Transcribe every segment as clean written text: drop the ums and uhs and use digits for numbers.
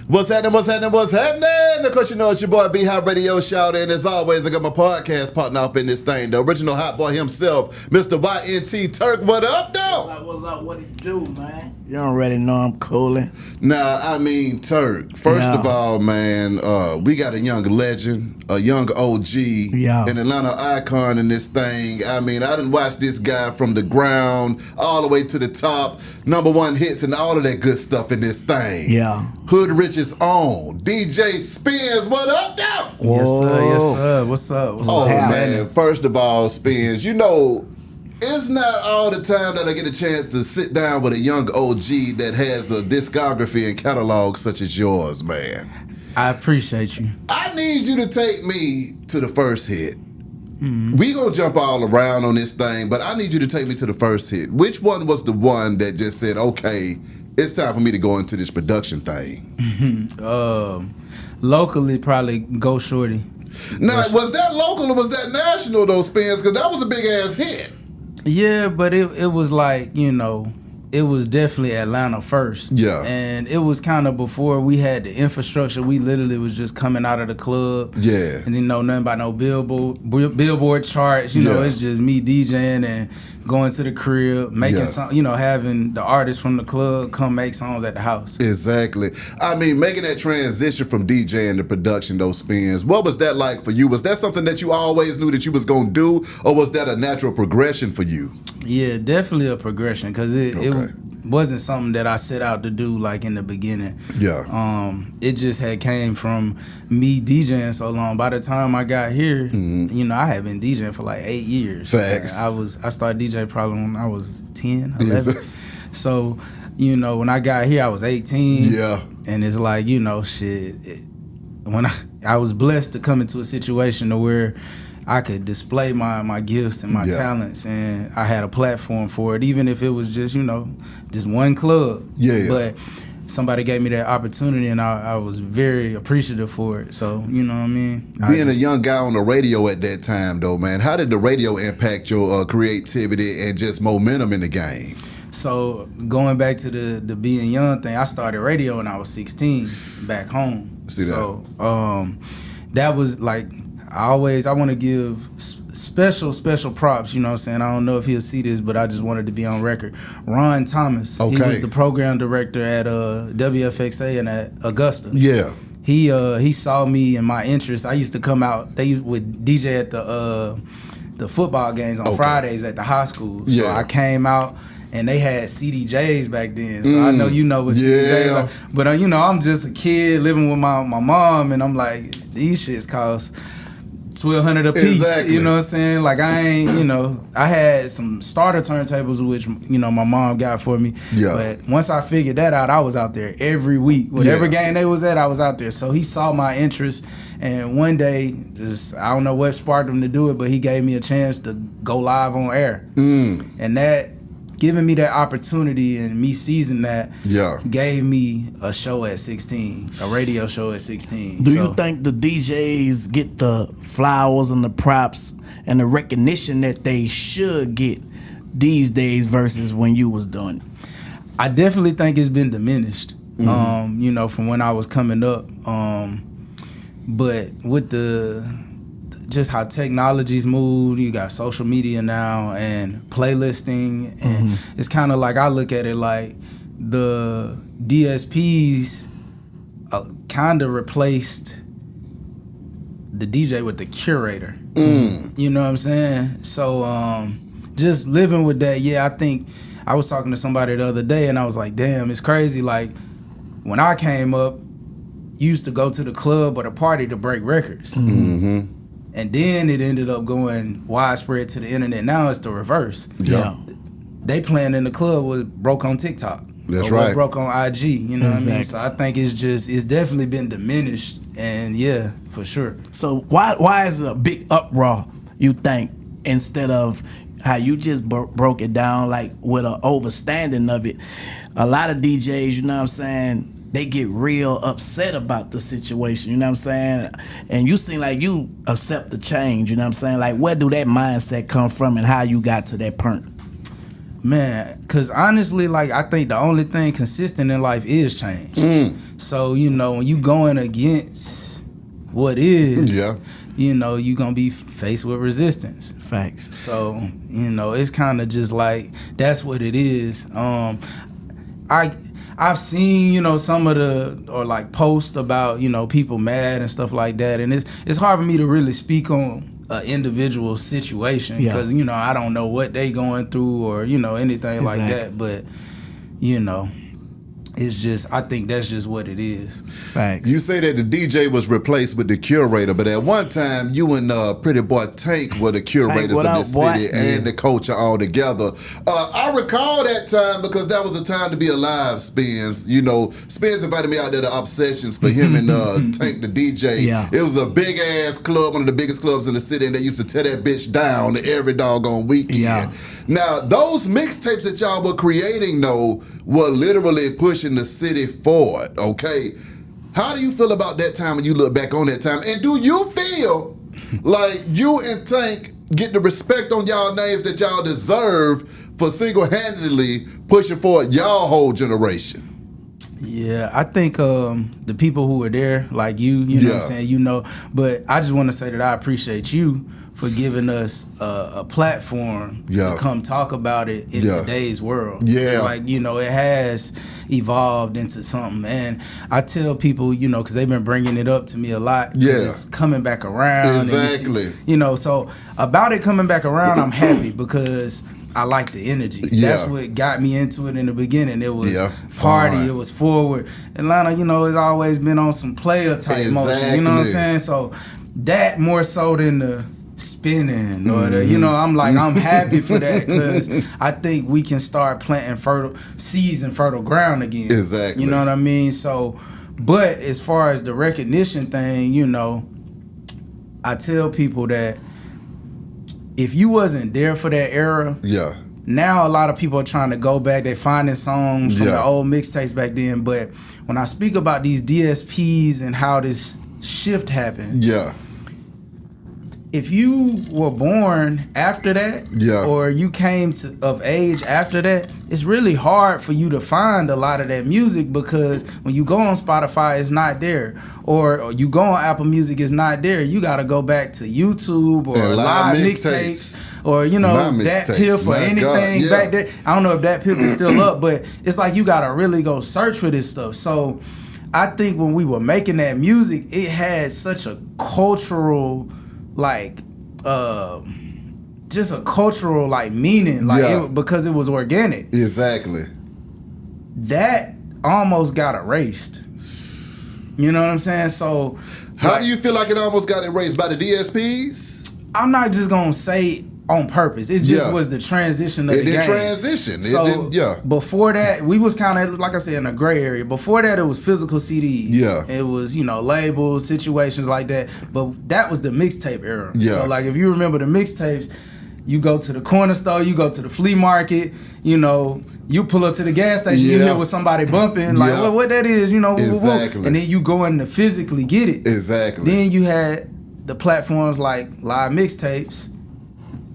What's happening? Of course, you know it's your boy B Hot Radio Shout, and as always, I got my podcast partner off in this thing, the original hot boy himself, Mr. YNT Turk. What up, though? What's up? What it do, man? You already know I'm coolin'. Nah, I mean, Turk. First of all, man, we got a young legend, a young OG, an Atlanta icon in this thing. I mean, I done watched this guy from the ground all the way to the top, #1 hits and all of that good stuff in this thing. Yeah. Hood Rich's own DJ Spinz. What up, though? Yes, sir. What's up? What's Oh, up? man. First of all, Spinz, you know, it's not all the time that I get a chance to sit down with a young OG that has a discography and catalog such as yours, man. I appreciate you. I need you to take me to the first hit. We gonna jump all around on this thing, but I need you to take me to the first hit. Which one was the one that just said, okay, it's time for me to go into this production thing? Locally, probably Go Shorty. Now, was that local or was that national, though, Spinz? Because that was a big-ass hit. Yeah, but it was like, you know, it was definitely Atlanta first. Yeah. And it was kind of before we had the infrastructure. We literally was just coming out of the club. Yeah. And didn't know nothing about no billboard charts. You know, it's just me DJing and going to the crib, making some, you know, having the artists from the club come make songs at the house. Exactly. I mean, making that transition from DJing to production, those Spins, what was that like for you? Was that something that you always knew that you was going to do, or was that a natural progression for you? Yeah, definitely a progression, because it wasn't something that I set out to do like in the beginning. Yeah. It just had came from me DJing so long. By the time I got here, you know, I had been DJing for like 8 years. Facts. I started DJing probably when I was 10, 11. So, you know, when I got here, I was 18. Yeah. And it's like, you know, when I was blessed to come into a situation to where I could display my gifts and my talents, and I had a platform for it, even if it was just, you know, just one club. Yeah. But somebody gave me that opportunity, and I was very appreciative for it. So, you know what I mean? Being a young guy on the radio at that time, though, man, how did the radio impact your creativity and just momentum in the game? So, going back to the being young thing, I started radio when I was 16 back home. So, that was like, I want to give special props, you know what I'm saying? I don't know if he'll see this, but I just wanted to be on record. Ron Thomas, he was the program director at WFXA and at Augusta. Yeah. He saw me and my interest. I used to come out, they would DJ at the football games on Fridays at the high school. So I came out, and they had CDJs back then. So I know you know what CDJs are. But, you know, I'm just a kid living with my mom, and I'm like, these shits cost $1,200 a piece. Exactly. You know what I'm saying? Like, I ain't, you know, I had some starter turntables, which, you know, my mom got for me. Yeah. But once I figured that out, I was out there every week. Whatever game they was at, I was out there. So he saw my interest, and one day, just, I don't know what sparked him to do it, but he gave me a chance to go live on air. And that, giving me that opportunity and me seizing that gave me a show at 16, a radio show at 16. Do you think the DJs get the flowers and the props and the recognition that they should get these days versus when you was doing it? I definitely think it's been diminished, you know, from when I was coming up. But with just how technology's moved, you got social media now and playlisting, and it's kind of like, I look at it like the DSPs kind of replaced the DJ with the curator. You know what I'm saying? So just living with that, I think I was talking to somebody the other day, and I was like, damn, it's crazy. Like, when I came up, you used to go to the club or the party to break records. And then it ended up going widespread to the internet. Now it's the reverse. Yeah. They playing in the club was broke on TikTok. That's right. Broke on IG. You know what I mean? So I think it's definitely been diminished. And yeah, for sure. So why is it a big uproar, you think, instead of how you just broke it down, like with an overstanding of it? A lot of DJs, you know what I'm saying, they get real upset about the situation, you know what I'm saying? And you seem like you accept the change, you know what I'm saying? Like, where do that mindset come from and how you got to that point? Man, because honestly, like, I think the only thing consistent in life is change. So, you know, when you going against what is, you know, you going to be faced with resistance. Facts. So, you know, it's kind of just like, that's what it is. I've seen, you know, some of the, or like posts about, you know, people mad and stuff like that. And it's hard for me to really speak on an individual situation because, you know, I don't know what they going through or, you know, anything like that. But, you know, it's just, I think that's just what it is. Facts. You say that the DJ was replaced with the curator, but at one time you and Pretty Boy Tank were the curators of the city and the culture all together. I recall that time because that was a time to be alive, Spinz. You know, Spinz invited me out there to Obsessions for him and Tank the DJ. Yeah. It was a big ass club, one of the biggest clubs in the city, and they used to tear that bitch down every doggone weekend. Yeah. Now, those mixtapes that y'all were creating, though, were literally pushing the city forward, okay? How do you feel about that time when you look back on that time? And do you feel like you and Tank get the respect on y'all names that y'all deserve for single-handedly pushing forward y'all whole generation? Yeah, I think the people who were there, like you know what I'm saying, you know, but I just want to say that I appreciate you for giving us a platform to come talk about it in today's world. Yeah. Like, you know, it has evolved into something. And I tell people, you know, because they've been bringing it up to me a lot. Yeah. It's coming back around. Exactly. You know, so about it coming back around, I'm happy because I like the energy. Yeah. That's what got me into it in the beginning. It was party, it was forward. Atlanta, you know, it's always been on some player type motion. You know what I'm saying? So that more so than the spinning or the, you know, I'm happy for that because I think we can start planting fertile seeds in fertile ground again. Exactly. You know what I mean? So, but as far as the recognition thing, you know, I tell people that if you wasn't there for that era, now a lot of people are trying to go back. They're finding songs from the old mixtapes back then. But when I speak about these DSPs and how this shift happened, if you were born after that, or you came of age after that, it's really hard for you to find a lot of that music because when you go on Spotify, it's not there. Or you go on Apple Music, it's not there. You got to go back to YouTube or live mixtapes. Or, you know, that pill for anything back there. I don't know if that pill is still up, but it's like you got to really go search for this stuff. So I think when we were making that music, it had such a cultural, like, just a cultural, like, meaning, like, because it was organic. Exactly. That almost got erased. You know what I'm saying? So, how do you feel like it almost got erased? By the DSPs? I'm not just gonna say on purpose. It just was the transition of the game. Transition. So before that, we was kind of, like I said, in a gray area. Before that, it was physical CDs. Yeah. It was, you know, labels, situations like that. But that was the mixtape era. Yeah. So, like, if you remember the mixtapes, you go to the corner store, you go to the flea market, you know, you pull up to the gas station, you hear with somebody bumping, like, well, what that is, you know. Exactly. And then you go in to physically get it. Exactly. Then you had the platforms like Live Mixtapes,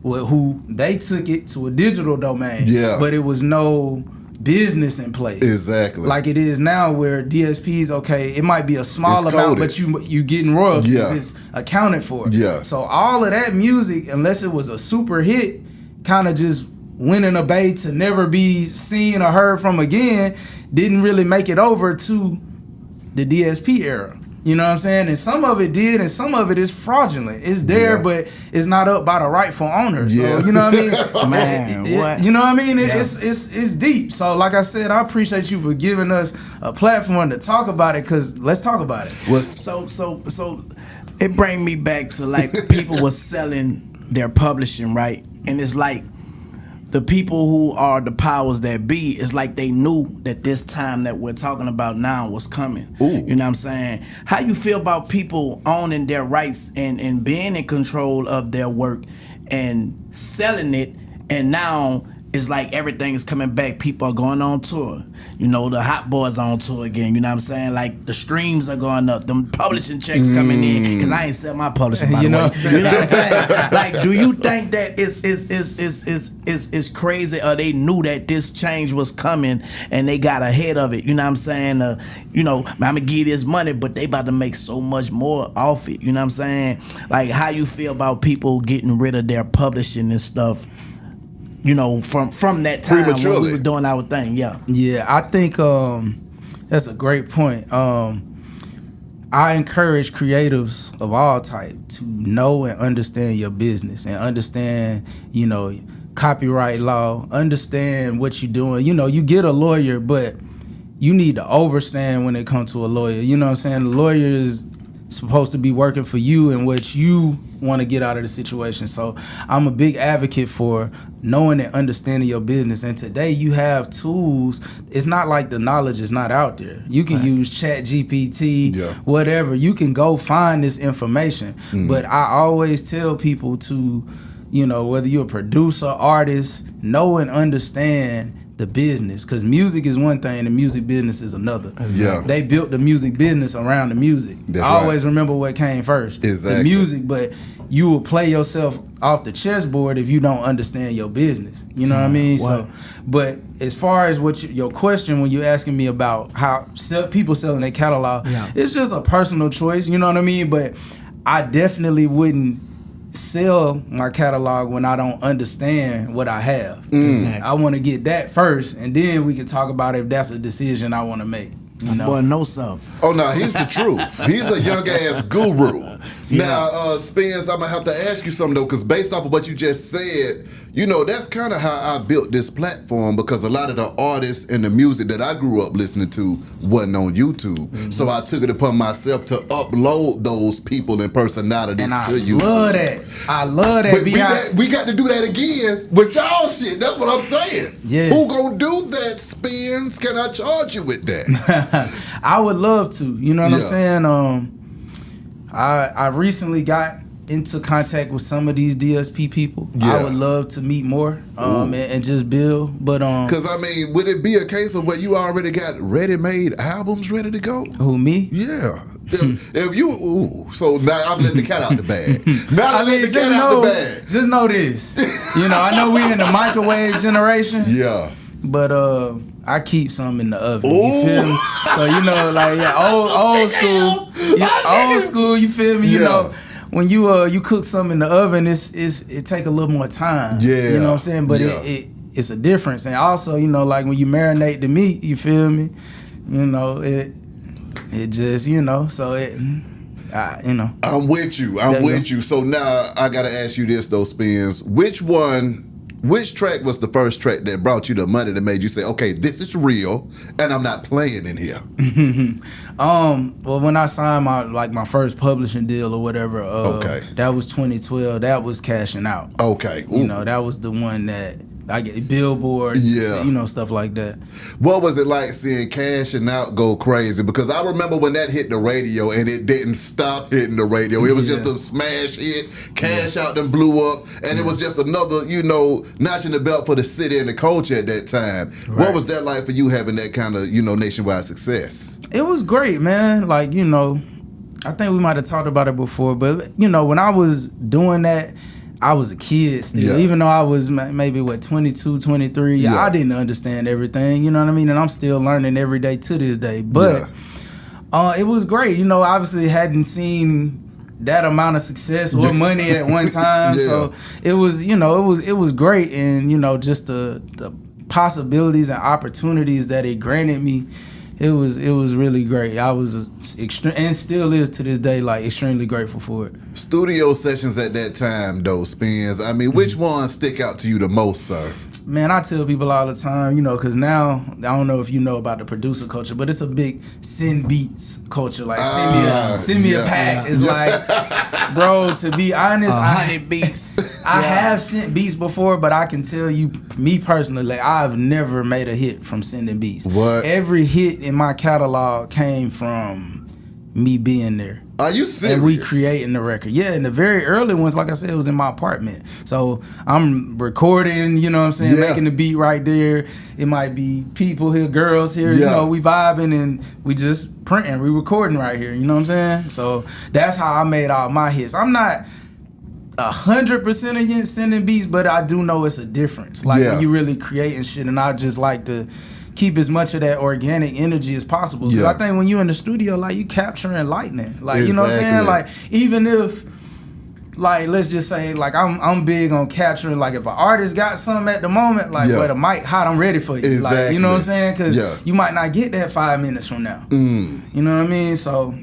who they took it to a digital domain. Yeah. But it was no business in place. Exactly. Like it is now where DSPs, okay, it might be a small amount, but you getting royalties. Yeah. It's accounted for. Yeah. So all of that music, unless it was a super hit, kind of just went in a bay to never be seen or heard from again, didn't really make it over to the DSP era. You know what I'm saying? And some of it did, and some of it is fraudulent. It's there, but it's not up by the rightful owner. So, you know what I mean? Man, what? You know what I mean? It's deep. So, like I said, I appreciate you for giving us a platform to talk about it, because let's talk about it. So it bring me back to, like, people were selling their publishing, right? And it's like, the people who are the powers that be, it's like they knew that this time that we're talking about now was coming. Ooh. You know what I'm saying? How you feel about people owning their rights and being in control of their work and selling it, and now it's like everything is coming back. People are going on tour. You know, the Hot Boys on tour again. You know what I'm saying? Like, the streams are going up. Them publishing checks coming in. Because I ain't sell my publishing, by the way. You know what I'm saying? Like, do you think that it's crazy, or they knew that this change was coming and they got ahead of it? You know what I'm saying? You know, I'm going to give you this money, but they about to make so much more off it. You know what I'm saying? Like, how you feel about people getting rid of their publishing and stuff? You know, from that time when we were doing our thing, yeah. Yeah, I think that's a great point. I encourage creatives of all type to know and understand your business and understand, you know, copyright law, understand what you're doing. You know, you get a lawyer, but you need to overstand when it comes to a lawyer. You know what I'm saying? The lawyer is supposed to be working for you and what you want to get out of the situation. So I'm a big advocate for knowing and understanding your business. And today you have tools. It's not like the knowledge is not out there. You can use Chat GPT, whatever. You can go find this information. But I always tell people to, you know, whether you're a producer, artist, know and understand the business, because music is one thing, the music business is another. Yeah, they built the music business around the music. I always remember what came first, the music. But you will play yourself off the chessboard if you don't understand your business. You know what I mean? So, but as far as what your question, when you're asking me about how people selling their catalog, it's just a personal choice. You know what I mean? But I definitely wouldn't sell my catalog when I don't understand what I have. I want to get that first, and then we can talk about if that's a decision I want to make. You know? Boy, know something. Oh no, he's the truth. He's a young ass guru. Now, Spinz, I'm gonna have to ask you something though, because based off of what you just said, you know, that's kind of how I built this platform, because a lot of the artists and the music that I grew up listening to wasn't on YouTube. So I took it upon myself to upload those people and personalities to YouTube. I love that. But we got to do that again with y'all shit. That's what I'm saying. Yes. Who gonna do that, Spinz? Can I charge you with that? I would love to. You know what I'm saying? I recently got into contact with some of these DSP people. I would love to meet more and just build. But because I mean, would it be a case of where you already got ready-made albums ready to go? Who, me? Yeah. If you so now I'm letting the cat out the bag. Now I'm letting the cat out the bag. Just know this. You know, I know we in the microwave generation. Yeah. But I keep some in the oven. You feel me? So you know, like old school. Old school, you feel me? You know, when you cook something in the oven, it take a little more time. Yeah. You know what I'm saying? But it's a difference. And also, you know, like when you marinate the meat, you feel me? You know, it just, you know, so you know. I'm with you. I'm with you. So now I gotta ask you this though, Spinz. Which track was the first track that brought you the money that made you say, okay, this is real and I'm not playing in here? Well, when I signed my first publishing deal or whatever, that was 2012. That was Cashing Out. Okay. Ooh. You know, that was the one that I get billboards, you know, stuff like that. What was it like seeing Cashing Out go crazy? Because I remember when that hit the radio and it didn't stop hitting the radio. It was just a smash hit. Cash Out then blew up, and it was just another, you know, notch in the belt for the city and the culture at that time. Right. What was that like for you having that kind of, you know, nationwide success? It was great, man. Like, you know, I think we might have talked about it before, but, you know, when I was doing that, I was a kid still, even though I was maybe 22, 23. I didn't understand everything, you know what I mean? And I'm still learning every day to this day. But it was great. You know, obviously hadn't seen that amount of success or money at one time. So it was, you know, it was great. And, you know, just the possibilities and opportunities that it granted me, it was really great. I was and still is to this day, like, extremely grateful for it. Studio sessions at that time, though, Spinz. I mean, which ones stick out to you the most, sir? Man, I tell people all the time, you know, because now, I don't know if you know about the producer culture, but it's a big send beats culture. Like, send me a pack. It's like, bro, to be honest, 100 beats. I have sent beats before, but I can tell you, me personally, like, I've never made a hit from sending beats. What? Every hit in my catalog came from me being there. Are you serious? And we creating the record. Yeah, and the very early ones, like I said, it was in my apartment. So I'm recording, you know what I'm saying, making the beat right there. It might be people here, girls here, you know, we vibing and we just printing, we recording right here, you know what I'm saying? So that's how I made all my hits. I'm not 100% against sending beats, but I do know it's a difference. Like when you really creating shit, and I just like to keep as much of that organic energy as possible. Because I think when you in the studio, like, you capturing lightning. Like, you know what I'm saying? Like, even if, like, let's just say, like, I'm big on capturing, like, if an artist got something at the moment, like, where the mic hot, I'm ready for you. Like, you know what I'm saying? Because you might not get that 5 minutes from now. You know what I mean? So,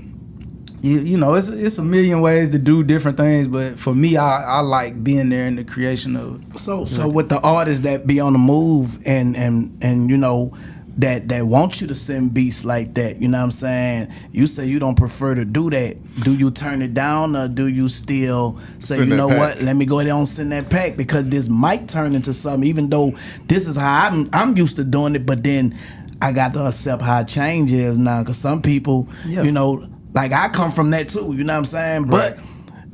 you know, it's a million ways to do different things, but for me, I like being there in the creation of. So with the artists that be on the move and you know that want you to send beats like that, you know what I'm saying? You say you don't prefer to do that. Do you turn it down, or do you still say, you know what, let me go ahead and send that pack, because this might turn into something, even though this is how I'm used to doing it, but then I got to accept how Chainz is now, because some people, you know, like, I come from that too, you know what I'm saying? But,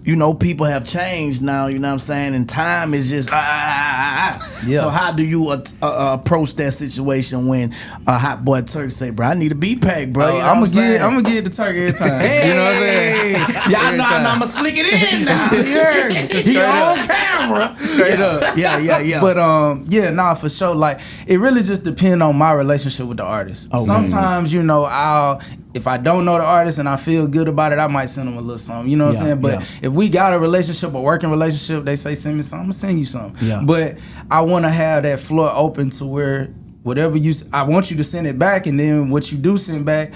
you know, people have changed now, you know what I'm saying? And time is just, So how do you approach that situation when a Hot Boy Turk say, bro, I need a beat pack, bro? You know I'm gonna get the Turk every time. You know what I'm saying? Y'all know I'm gonna slick it in now. He on camera. Straight up. Yeah. But for sure. Like, it really just depends on my relationship with the artist. Sometimes, you know, if I don't know the artist and I feel good about it, I might send them a little something. You know what I'm saying? But if we got a relationship, a working relationship, they say send me something, I'm gonna send you something. Yeah. But I want to have that floor open to where whatever I want you to send it back, and then what you do send back,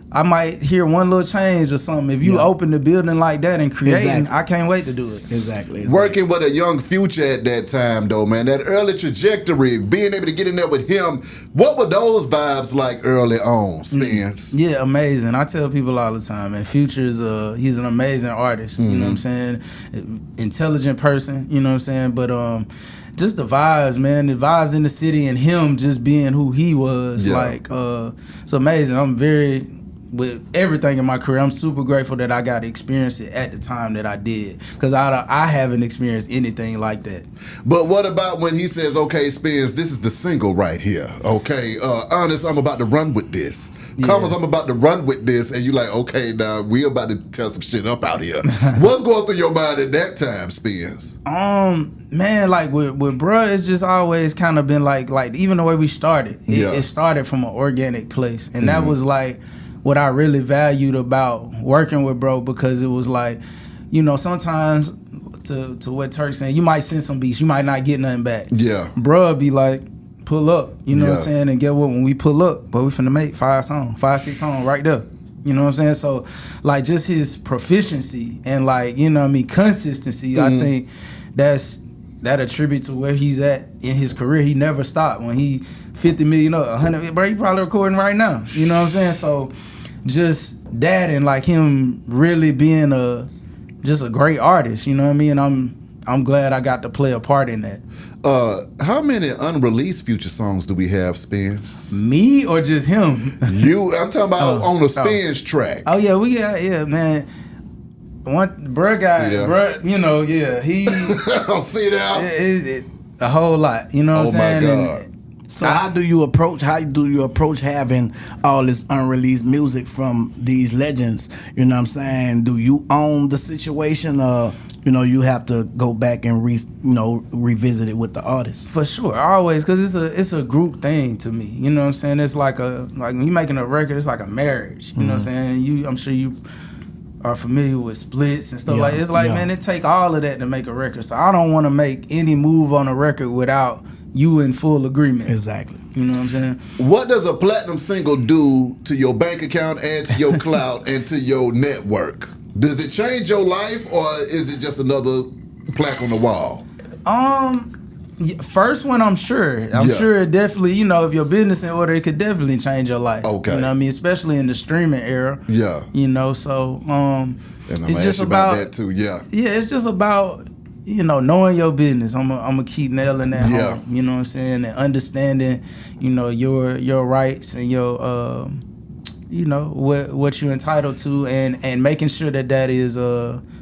I might hear one little change or something. If you open the building like that and creating, I can't wait to do it. Exactly. Working with a young Future at that time, though, man, that early trajectory, being able to get in there with him, what were those vibes like early on, Spinz? Yeah, amazing. I tell people all the time, man, Future's he's an amazing artist. You know what I'm saying? Intelligent person. You know what I'm saying? But just the vibes, man, the vibes in the city, and him just being who he was, like, it's amazing. I'm very, with everything in my career, I'm super grateful that I got to experience it at the time that I did, because I haven't experienced anything like that. But what about when he says, okay, Spinz, this is the single right here, okay? Honest, I'm about to run with this. Commas, I'm about to run with this, and you like, okay, now we about to tell some shit up out here. What's going through your mind at that time, Spinz? Man, like with bruh, it's just always kind of been like even the way we started, it started from an organic place, and that was like what I really valued about working with bro, because it was like, you know, sometimes to what Turk's saying, you might send some beats, you might not get nothing back. Yeah. Bruh be like, pull up, you know what I'm saying? And get what, when we pull up, but we finna make 5, 6 songs right there. You know what I'm saying? So, like, just his proficiency and, like, you know what I mean, consistency, I think that attribute to where he's at in his career. He never stopped. When he 50 million or 100, bro, he probably recording right now. You know what I'm saying? So, just that, and like him really being just a great artist, you know what I mean? I'm glad I got to play a part in that. How many unreleased Future songs do we have, Spinz? Me or just him? You. I'm talking about on the Spinz track. Oh yeah, we got man. One bruh guy, bruh, you know, he. I'll see that. A whole lot, you know what I'm saying? Oh my God. And, so how do you approach having all this unreleased music from these legends? You know what I'm saying? Do you own the situation, or you know you have to go back and revisit it with the artist? For sure, always, because it's a group thing to me. You know what I'm saying? It's like when you making a record, it's like a marriage. You know what I'm saying? I'm sure you are familiar with splits and stuff like that. It's like, man, it take all of that to make a record. So I don't want to make any move on a record without you in full agreement. Exactly. You know what I'm saying? What does a platinum single do to your bank account and to your clout and to your network? Does it change your life, or is it just another plaque on the wall? First one, I'm sure. I'm sure it definitely, you know, if your business in order, it could definitely change your life. Okay. You know what I mean? Especially in the streaming era. Yeah. You know, so and I'm gonna ask you about that too, Yeah, it's just about, you know, knowing your business. I'm gonna keep nailing that home. You know what I'm saying? And understanding, you know, your rights and your you know, what you're entitled to, and making sure that is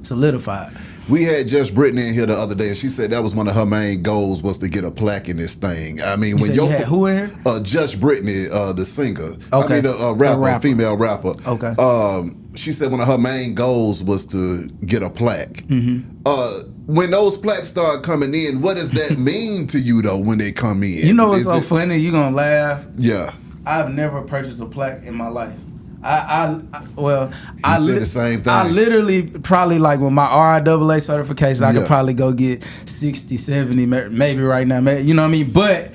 solidified. We had Just Brittany in here the other day, and she said that was one of her main goals was to get a plaque in this thing. I mean, when you had who in here? Just Brittany, the singer. Okay. I mean, the rapper, female rapper. Okay. She said one of her main goals was to get a plaque. When those plaques start coming in, what does that mean to you though when they come in? You know what's so funny? You gonna laugh? Yeah. I've never purchased a plaque in my life. I said the same thing. I literally probably like with my RIAA certification, I could probably go get 60, 70, maybe right now, you know what I mean? But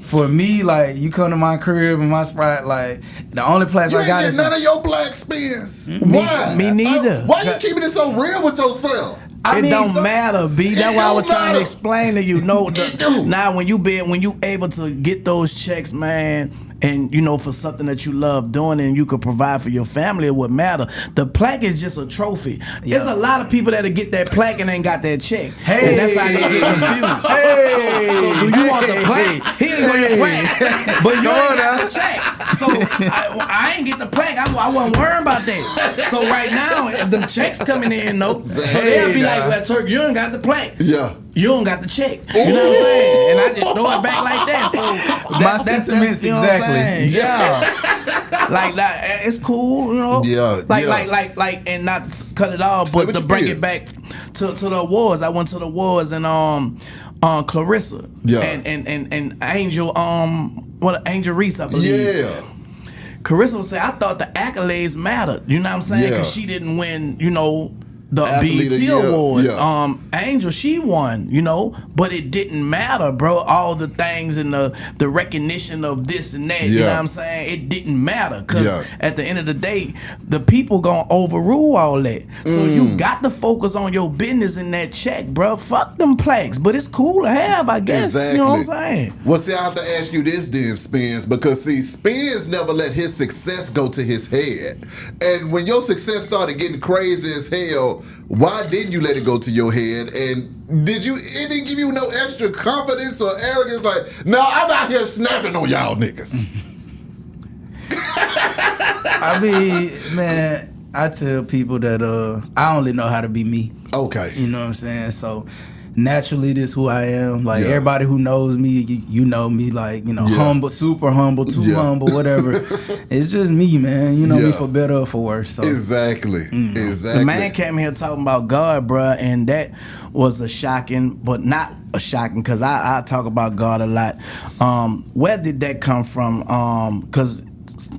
for me, like, you come to my crib and my spot, like, the only place I got is none of your black Spinz. Why? Me neither. Why you keeping it so real with yourself? It don't matter, B. That's why I was trying to explain to you. Now when you able to get those checks, man, and you know for something that you love doing and you could provide for your family, it would matter. The plaque is just a trophy. Yeah. There's a lot of people that'll get that plaque and ain't got that check. Hey, and that's how they get confused. Hey, so do you want the plaque? He ain't got your plaque, but you ain't got the check. So I ain't get the plaque. I wasn't worrying about that. So right now, them checks coming in, though. So they'll be like, well, Turk, you ain't got the plaque. Yeah. You don't got the check. You know what I'm saying? And I just throw it back like that. So my sentiments you know exactly. Yeah. Like that, it's cool, you know. Yeah. Like, and not to cut it off, but to bring it back to the awards. I went to the awards and Clarissa. Yeah. And Angel Angel Reese, I believe. Yeah. Clarissa would say, I thought the accolades mattered. You know what I'm saying? Because she didn't win, you know, the BET Award. Yeah. Angel, she won, you know, but it didn't matter, bro. All the things and the recognition of this and that, you know what I'm saying? It didn't matter because at the end of the day, the people gonna overrule all that. So you got to focus on your business in that check, bro. Fuck them plaques, but it's cool to have, I guess. Exactly. You know what I'm saying? Well, see, I have to ask you this then, Spinz, because see, Spinz never let his success go to his head. And when your success started getting crazy as hell, why didn't you let it go to your head? And it didn't give you no extra confidence or arrogance? Like, no, I'm out here snapping on y'all niggas. I mean, man, I tell people that I only know how to be me. Okay. You know what I'm saying? So naturally, this is who I am. Like everybody who knows me, you know me. Like, you know, humble, super humble, too humble, whatever. It's just me, man. You know me for better or for worse. So. Exactly. Exactly. The man came here talking about God, bruh, and that was a shocking, but not a shocking, because I talk about God a lot. Where did that come from? Because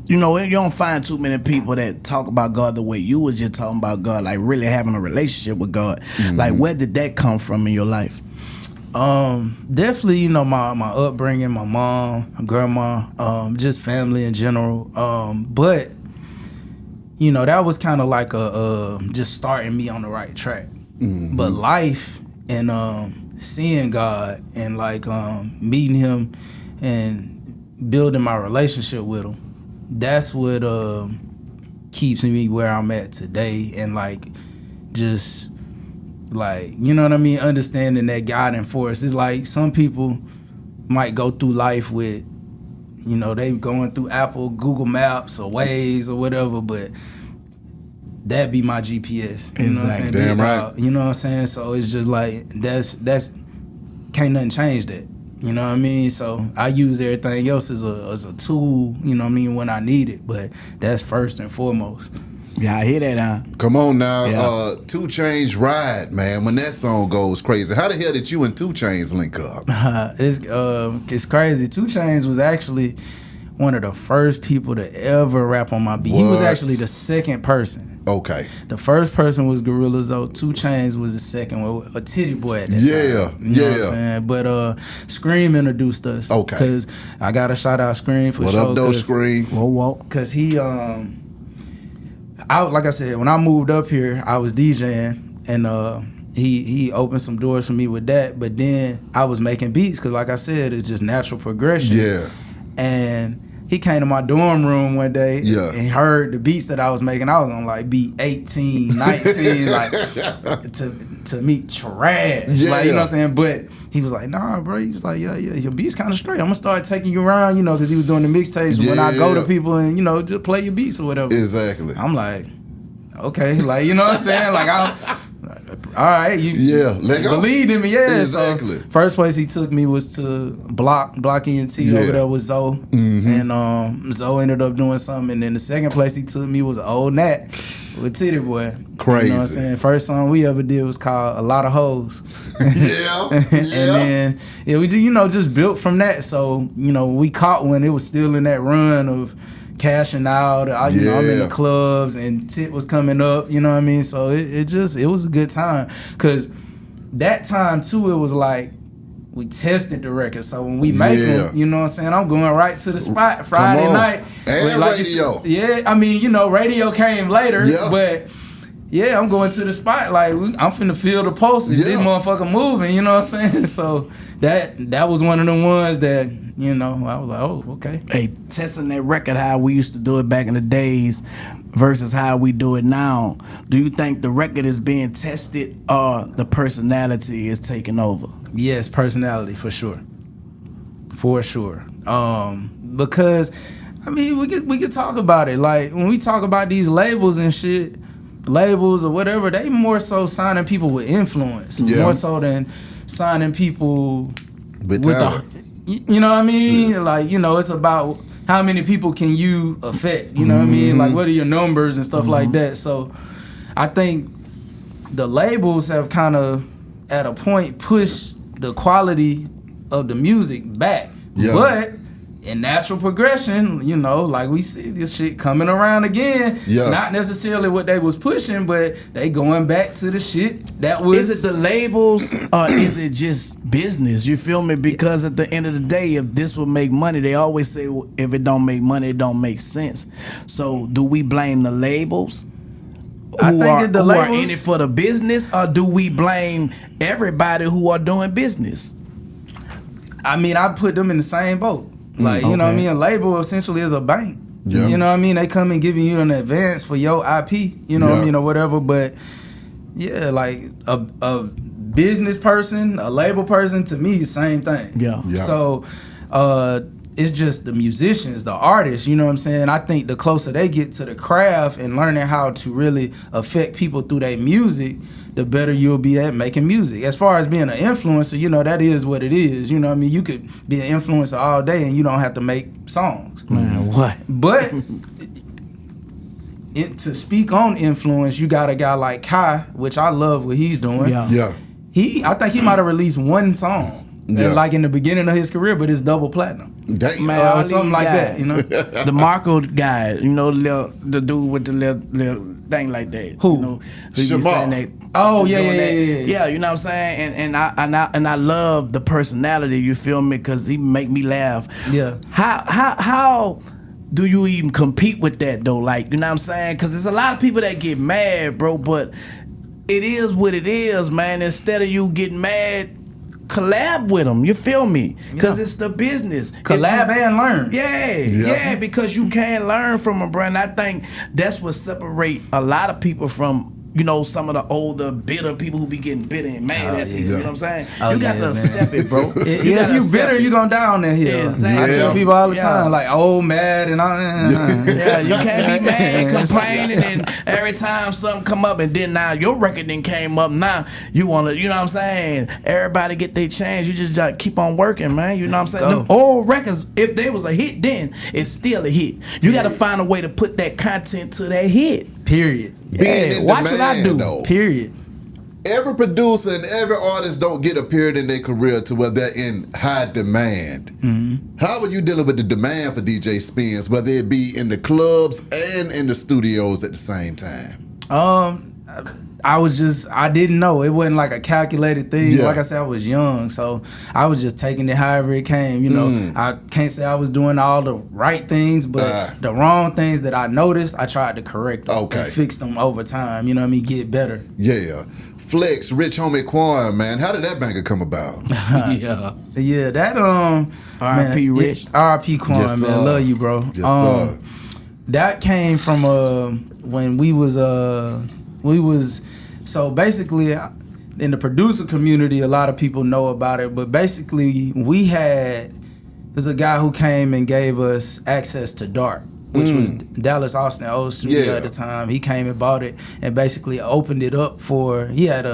you know, you don't find too many people that talk about God the way you was just talking about God, like really having a relationship with God. Like, where did that come from in your life? Definitely, you know, my upbringing, my mom, my grandma, just family in general. But you know, that was kind of like just starting me on the right track. But life and seeing God and like meeting Him and building my relationship with Him, that's what keeps me where I'm at today. And like just like, you know what I mean, understanding that guiding force. It's like some people might go through life with, you know, they going through Apple, Google Maps or Waze or whatever, but that be my GPS. You know what I'm saying? Damn right. You know what I'm saying? So it's just like that's can't nothing change that. You know what I mean? So I use everything else as a tool, you know what I mean, when I need it. But that's first and foremost. Yeah, I hear that, huh? Come on now. 2 Chainz Ride, man. When that song goes crazy. How the hell did you and 2 Chainz link up? It's crazy. 2 Chainz was actually one of the first people to ever rap on my beat. What? He was actually the second person. Okay. The first person was Gorilla Zoe. 2 Chainz was the second one, a Titty Boy at that time. You know what I'm saying? But Scream introduced us. Okay. Because I got to shout out Scream for sure. What up, though, Scream? Whoa. Because he, like I said, when I moved up here, I was DJing, and he opened some doors for me with that. But then I was making beats because, like I said, it's just natural progression. Yeah. And he came to my dorm room one day and heard the beats that I was making. I was on like beat 18, 19, like to me trash. Yeah. Like, you know what I'm saying? But he was like, nah, bro. He was like, yeah, your beats kind of straight. I'm gonna start taking you around, you know, because he was doing the mixtapes when I go to people and, you know, just play your beats or whatever. Exactly. I'm like, okay, like, you know what I'm saying? Like, all right, you believed in me, yeah. Exactly. So first place he took me was to Block ENT over there with Zoe, and Zoe ended up doing something. And then the second place he took me was Old Nat with Titty Boy. Crazy. You know what I'm saying? First song we ever did was called A Lot of Hoes. Yeah. And then we just built from that. So we caught when it was still in that run of cashing out. I'm in the clubs and Tit was coming up, you know what I mean? So it was a good time. Cause that time too, it was like we tested the record. So when we make them, you know what I'm saying? I'm going right to the spot Friday night. And like radio. Radio came later, but yeah, I'm going to the spot. Like I'm finna feel the pulse and this motherfucker moving, you know what I'm saying? So that was one of the ones that, I was like, oh, okay. Hey, testing that record how we used to do it back in the days versus how we do it now. Do you think the record is being tested or the personality is taking over? Yes, personality for sure. For sure. Because we could talk about it. Like when we talk about these labels and shit, labels or whatever, they more so signing people with influence, more so than signing people with the, you know what I mean? Yeah. Like, it's about how many people can you affect, you know what I mean? Like what are your numbers and stuff like that. So I think the labels have kind of at a point pushed the quality of the music back. Yeah. But in natural progression, like we see this shit coming around again. Yeah. Not necessarily what they was pushing, but they going back to the shit that was. Is it the labels or is it just business? You feel me? Because at the end of the day, if this will make money, they always say if it don't make money, it don't make sense. So do we blame the labels? Who are in it for the business, or do we blame everybody who are doing business? I put them in the same boat. Like, you know what I mean? A label essentially is a bank. Yeah. You know what I mean? They come and giving you an advance for your IP, you know what I mean, or whatever. But, yeah, like a business person, a label person, to me, the same thing. Yeah. So, it's just the musicians, the artists, you know what I'm saying? I think the closer they get to the craft and learning how to really affect people through their music, the better you'll be at making music. As far as being an influencer, that is what it is. You know what I mean? You could be an influencer all day and you don't have to make songs. Man, what? But to speak on influence, you got a guy like Kai, which I love what he's doing. Yeah. I think he might have released one song. Yeah. Like in the beginning of his career, but it's double platinum. Man, or something like that, The Marco guy, the dude with the little thing like that. Who? Oh yeah. Yeah, you know what I'm saying? And I love the personality, you feel me? Because he make me laugh. Yeah. How do you even compete with that though? Like, you know what I'm saying? Because there's a lot of people that get mad, bro, but it is what it is, man. Instead of you getting mad, collab with them, you feel me? Because it's the business. Collab and learn. Yeah, because you can learn from a brand. I think that's what separate a lot of people from, some of the older, bitter people who be getting bitter and mad at you. You know what I'm saying? You got to accept it, bro. If you bitter, you gonna die on that hill. Exactly. I tell people all the time, like, mad and you can't be mad and complaining and every time something come up and then now your record then came up, now you wanna, you know what I'm saying? Everybody get their chance. You just keep on working, man. You know what I'm saying? Them old records, if they was a hit then, it's still a hit. You gotta find a way to put that content to that hit. Period. Watch what I do. Though. Period. Every producer and every artist don't get a period in their career to where they're in high demand. Mm-hmm. How are you dealing with the demand for DJ Spinz, whether it be in the clubs and in the studios at the same time? I didn't know. It wasn't like a calculated thing. Yeah. Like I said, I was young, so I was just taking it however it came. I can't say I was doing all the right things, but the wrong things that I noticed, I tried to correct them and fix them over time. You know what I mean? Get better. Yeah. Flex, Rich Homie Quan, man. How did that banger come about? Yeah, that R.I.P. Rich. R.I.P. Quan, yes, man. Love you, bro. Yes, sir. That came from when we was so basically in the producer community, a lot of people know about it, but basically there's a guy who came and gave us access to DARP, which was Dallas Austin old studio at the time. He came and bought it and basically opened it up he had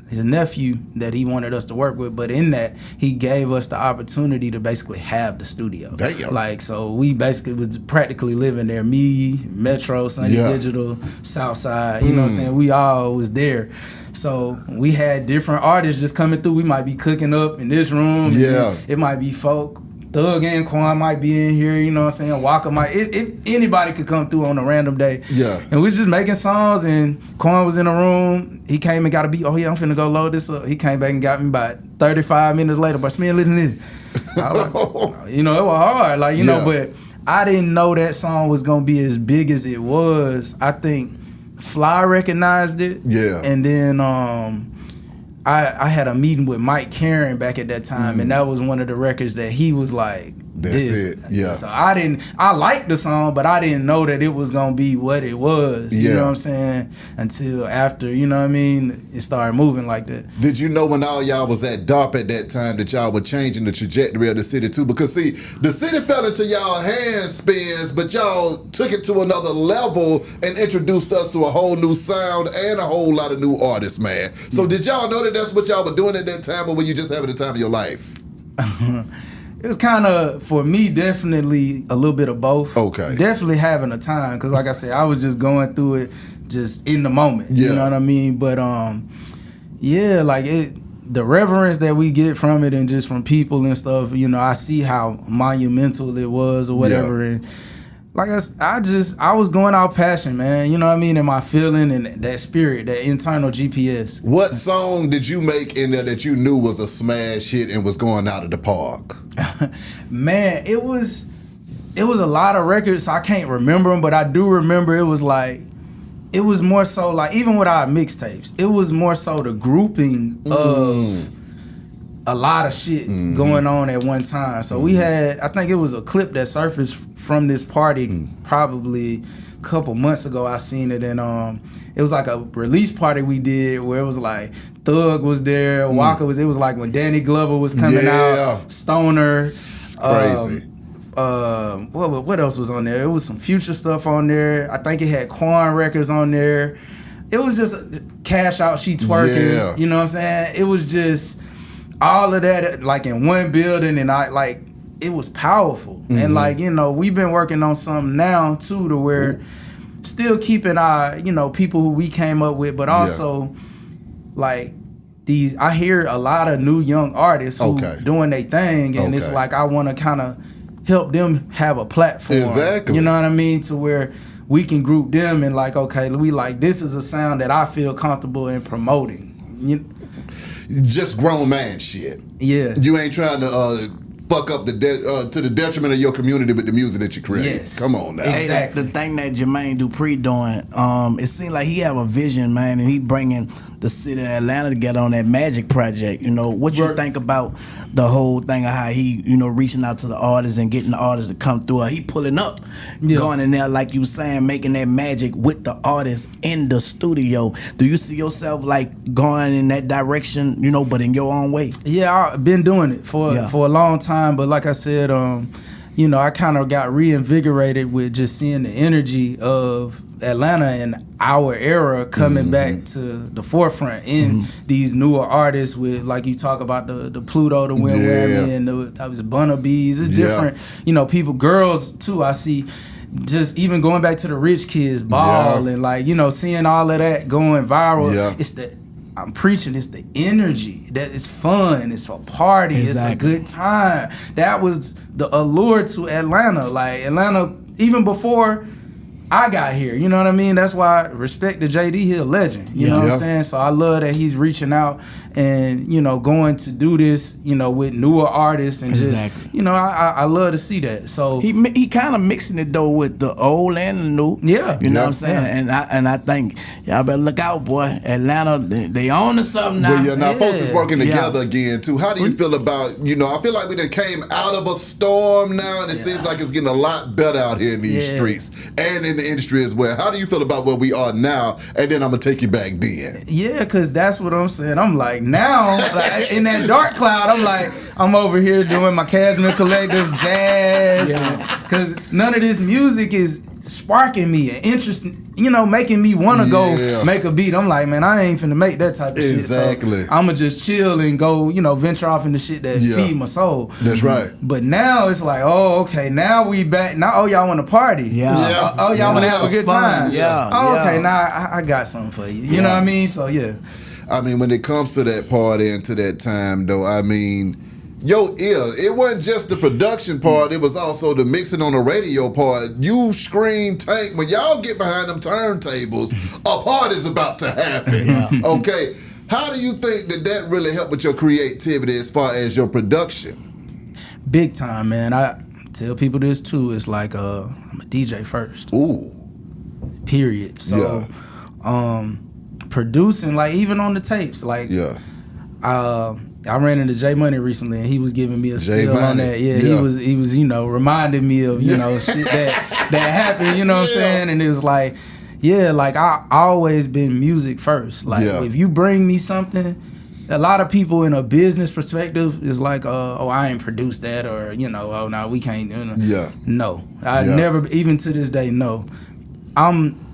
his nephew that he wanted us to work with, but in that, he gave us the opportunity to basically have the studio. Damn. Like, so we basically was practically living there. Me, Metro, Sunny Digital, Southside, you know what I'm saying? We all was there. So we had different artists just coming through. We might be cooking up in this room. Yeah. It might be folk. Thug and Quan might be in here, you know what I'm saying? Walker might, anybody could come through on a random day. Yeah. And we was just making songs, and Quan was in the room. He came and got a beat. Oh, yeah, I'm finna go load this up. He came back and got me about 35 minutes later. But Spinz, listen to this. I was like, you know, it was hard. Like, you know, but I didn't know that song was gonna be as big as it was. I think Fly recognized it. Yeah. And then I had a meeting with Mike Karen back at that time, and that was one of the records that he was like, that's it. Yeah. So I liked the song, but I didn't know that it was gonna be what it was. You know what I'm saying? Until after, you know what I mean, it started moving like that. Did you know when all y'all was at DARP at that time that y'all were changing the trajectory of the city too? Because see, the city fell into y'all hands, Spinz, but y'all took it to another level and introduced us to a whole new sound and a whole lot of new artists, man. So did y'all know that that's what y'all were doing at that time, or were you just having the time of your life? It was kind of, for me, definitely a little bit of both. Okay. Definitely having a time, because like I said, I was just going through it just in the moment. You know what I mean? But yeah, like the reverence that we get from it and just from people and stuff, you know, I see how monumental it was or whatever. And like I was going out passion, man. You know what I mean? And my feeling and that spirit, that internal GPS. What song did you make in there that you knew was a smash hit and was going out of the park? Man, it was a lot of records. I can't remember them, but I do remember it was more so like, even with our mixtapes, it was more so the grouping of a lot of shit going on at one time. So we had, I think it was a clip that surfaced from this party probably a couple months ago. I seen it, and it was like a release party we did where it was like Thug was there, Walker was. It was like when Danny Glover was coming out, Stoner, crazy. What else was on there? It was some Future stuff on there. I think it had Quan records on there. It was just Cash Out, She Twerking. You know what I'm saying? It was just all of that like in one building, and it was powerful. And like, you know, we've been working on something now too, to where still keeping our, you know, people who we came up with, but also like I hear a lot of new young artists who doing their thing, and it's like I want to kind of help them have a platform. Exactly. You know what I mean? To where we can group them and like, okay, we like, this is a sound that I feel comfortable in promoting. Just grown man shit. Yeah. You ain't trying to fuck up to the detriment of your community with the music that you create. Yes. Come on now. Exactly. The thing that Jermaine Dupri doing, it seems like he have a vision, man, and he bringing the city of Atlanta together on that Magic project. You know, what you think about the whole thing of how he, you know, reaching out to the artists and getting the artists to come through? He pulling up, going in there, like you were saying, making that magic with the artists in the studio. Do you see yourself like going in that direction, you know, but in your own way? Yeah, I've been doing it for a long time, but like I said, you know, I kind of got reinvigorated with just seeing the energy of Atlanta and our era coming back to the forefront in these newer artists with, like you talk about the Pluto, the Win Whammy, and the Bunna Bees. It's different, you know, people, girls too. I see just even going back to the Rich Kids Ball and like, you know, seeing all of that going viral. It's I'm preaching, it's the energy that is fun, it's a party, it's a good time. That was the allure to Atlanta. Like Atlanta, even before I got here, you know what I mean? That's why I respect the JD, he a legend, you know what I'm saying? So I love that he's reaching out and, you know, going to do this, you know, with newer artists and just, you know, I love to see that. So he kind of mixing it though with the old and the new. Yeah. You know what I'm saying? And I think y'all better look out, boy. Atlanta, they own to something now. Well, now folks is working together again too. How do you feel about, you know, I feel like we done came out of a storm now, and it seems like it's getting a lot better out here in these streets and in the industry as well. How do you feel about where we are now? And then I'm gonna take you back then. Yeah, cause that's what I'm saying. I'm like now, like, in that dark cloud, I'm like, I'm over here doing my Casman Collective jazz, cause none of this music is sparking me and interesting, you know, making me want to go make a beat. I'm like, man, I ain't finna make that type of shit. So I'ma just chill and go, you know, venture off into shit that feed my soul. That's right. But now it's like, oh, okay, now we back. Now, oh, y'all want to party? Oh, y'all want to have a good time? Okay, now I got something for you. You know what I mean? So I mean, when it comes to that party and to that time, though, I mean, it wasn't just the production part, it was also the mixing on the radio part. You scream Tank, when y'all get behind them turntables, a party's about to happen. Okay, how do you think that really helped with your creativity as far as your production? Big time, man. I tell people this too, it's like I'm a DJ first. Ooh. Period. So producing, like even on the tapes, like I ran into J Money recently, and he was giving me a spiel on that. He was, you know, reminding me of, you know, shit that happened. You know what I'm saying? And it was like, like I always been music first. Like if you bring me something, a lot of people in a business perspective is like, oh, I ain't produced that, or you know, oh no, we can't. No, I never, even to this day, no.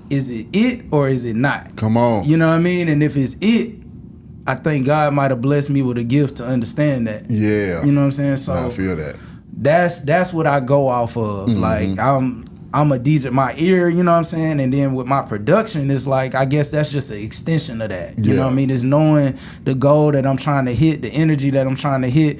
Is it or is it not? Come on. You know what I mean? And if it's it, I think God might have blessed me with a gift to understand that. Yeah. You know what I'm saying? So I feel that. That's what I go off of. Like I'm a DJ, my ear, you know what I'm saying? And then with my production, it's like, I guess that's just an extension of that. You know what I mean? It's knowing the goal that I'm trying to hit, the energy that I'm trying to hit.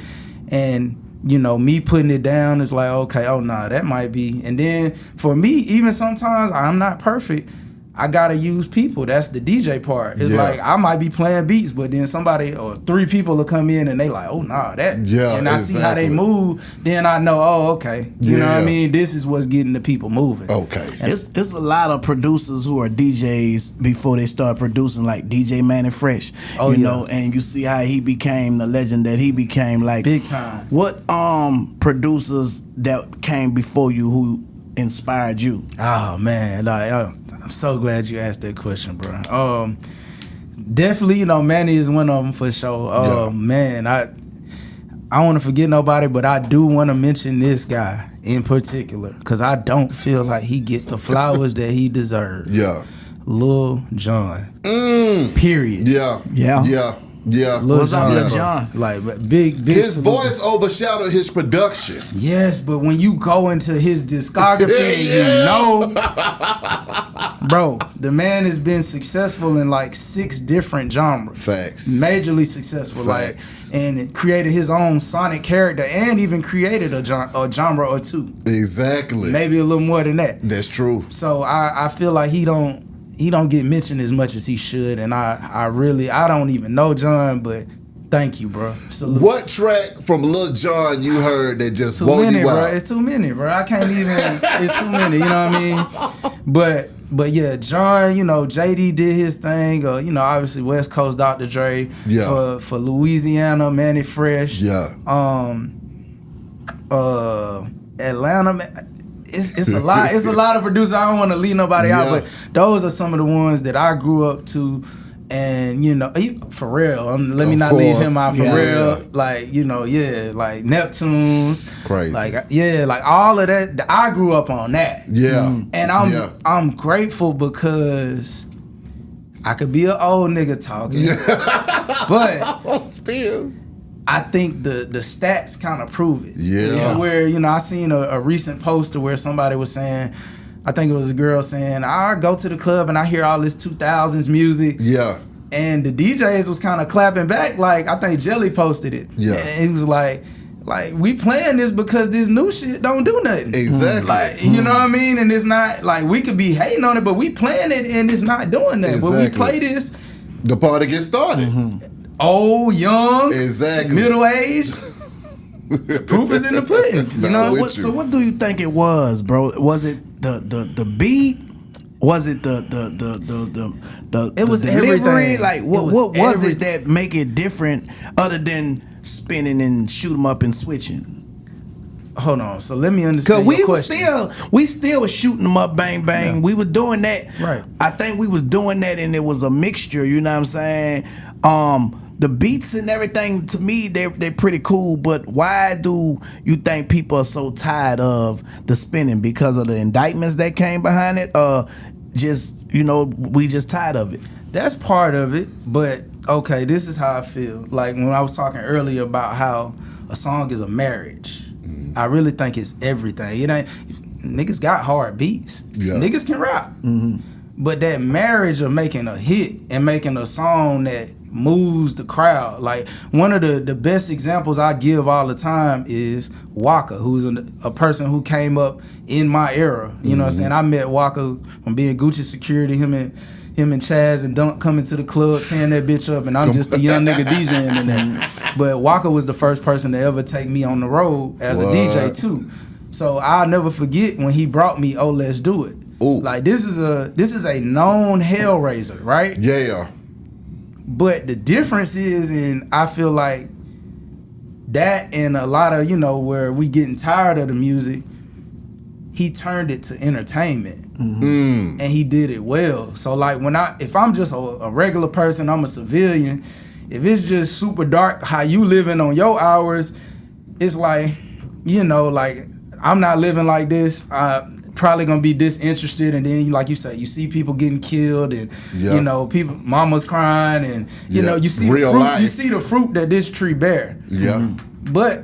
And, you know, me putting it down is like, okay, oh nah, that might be. And then for me, even sometimes I'm not perfect. I gotta use people. That's the DJ part. It's like I might be playing beats, but then somebody or three people will come in and they like, oh nah, that. And I see how they move. Then I know, oh okay, you know what I mean. This is what's getting the people moving. Okay, and it's a lot of producers who are DJs before they start producing, like DJ Manny Fresh. You know, and you see how he became the legend that he became. Like big time. What producers that came before you who inspired you? Oh man, like I'm so glad you asked that question, bro. Definitely, you know, Manny is one of them for sure. Man, I don't want to forget nobody, but I do want to mention this guy in particular because I don't feel like he get the flowers that he deserves. Lil Jon. Period. What's up, Lil Jon? Like big. His voice overshadowed his production. Yes, but when you go into his discography, you know, bro, the man has been successful in like 6 different genres. Facts. Majorly successful. Facts. Like, and created his own sonic character, and even created a genre or 2. Exactly. Maybe a little more than that. That's true. So I feel like he don't get mentioned as much as he should, and I don't even know John, but thank you, bro. Salute. What track from Lil Jon you heard that just wore you out? Bro. It's too many, bro. I can't even. It's too many. You know what I mean? But yeah, John. You know, JD did his thing. You know, obviously West Coast Dr. Dre. For Louisiana, Manny Fresh. Atlanta. It's a lot. It's a lot of producers. I don't want to leave nobody out, but those are some of the ones that I grew up to. And you know, for real, let me not leave him out. For real, like you know, like Neptunes, crazy, like like all of that. I grew up on that. And I'm grateful because I could be an old nigga talking, but Spinz. I think the stats kind of prove it. So where, you know, I seen a recent poster where somebody was saying, I think it was a girl saying, I go to the club and I hear all this 2000s music. And the DJs was kind of clapping back. Like, I think Jelly posted it. And he was like, we playing this because this new shit don't do nothing. Exactly. Like, you know what I mean? And it's not, like, we could be hating on it, but we playing it and it's not doing that. But we play this. The party gets started. Old, young, middle-aged. Proof is in the pudding. You know. So what do you think it was, bro? Was it the beat? Was it the it was delivery? everything. Like what was it that make it different other than spinning and shoot 'em up and switching? hold on. So let me understand your question. Cause we still was shooting them up, bang bang. Yeah. We were doing that. Right. I think we was doing that, and it was a mixture. You know what I'm saying? The beats and everything, to me, they're pretty cool. But why do you think people are so tired of the spinning? Because of the indictments that came behind it? Just, we just tired of it. That's part of it. But okay, this is how I feel. Like when I was talking earlier about how a song is a marriage, I really think it's everything. It ain't, niggas got hard beats. Yeah. Niggas can rap. Mm-hmm. But that marriage of making a hit and making a song that moves the crowd. Like one of the best examples I give all the time is Waka, who's a person who came up in my era. You know what I'm saying? I met Waka from being Gucci security, him and Chaz and Dunk coming to the club, tearing that bitch up, and I'm just a young nigga DJing in there. But Waka was the first person to ever take me on the road as a DJ too. So I'll never forget when he brought me "Oh Let's Do It." Ooh. Like this is a known hellraiser, right? Yeah. But the difference is, and I feel like that and a lot of, where we getting tired of the music, he turned it to entertainment. Mm-hmm. And he did it well. So like if I'm just a regular person, I'm a civilian, if it's just super dark how you living on your hours, it's like, like I'm not living like this. Probably gonna be disinterested, and then like you say, you see people getting killed, and people, mamas crying, and you see real the fruit, life. You see the fruit that this tree bear. Yeah. Mm-hmm. But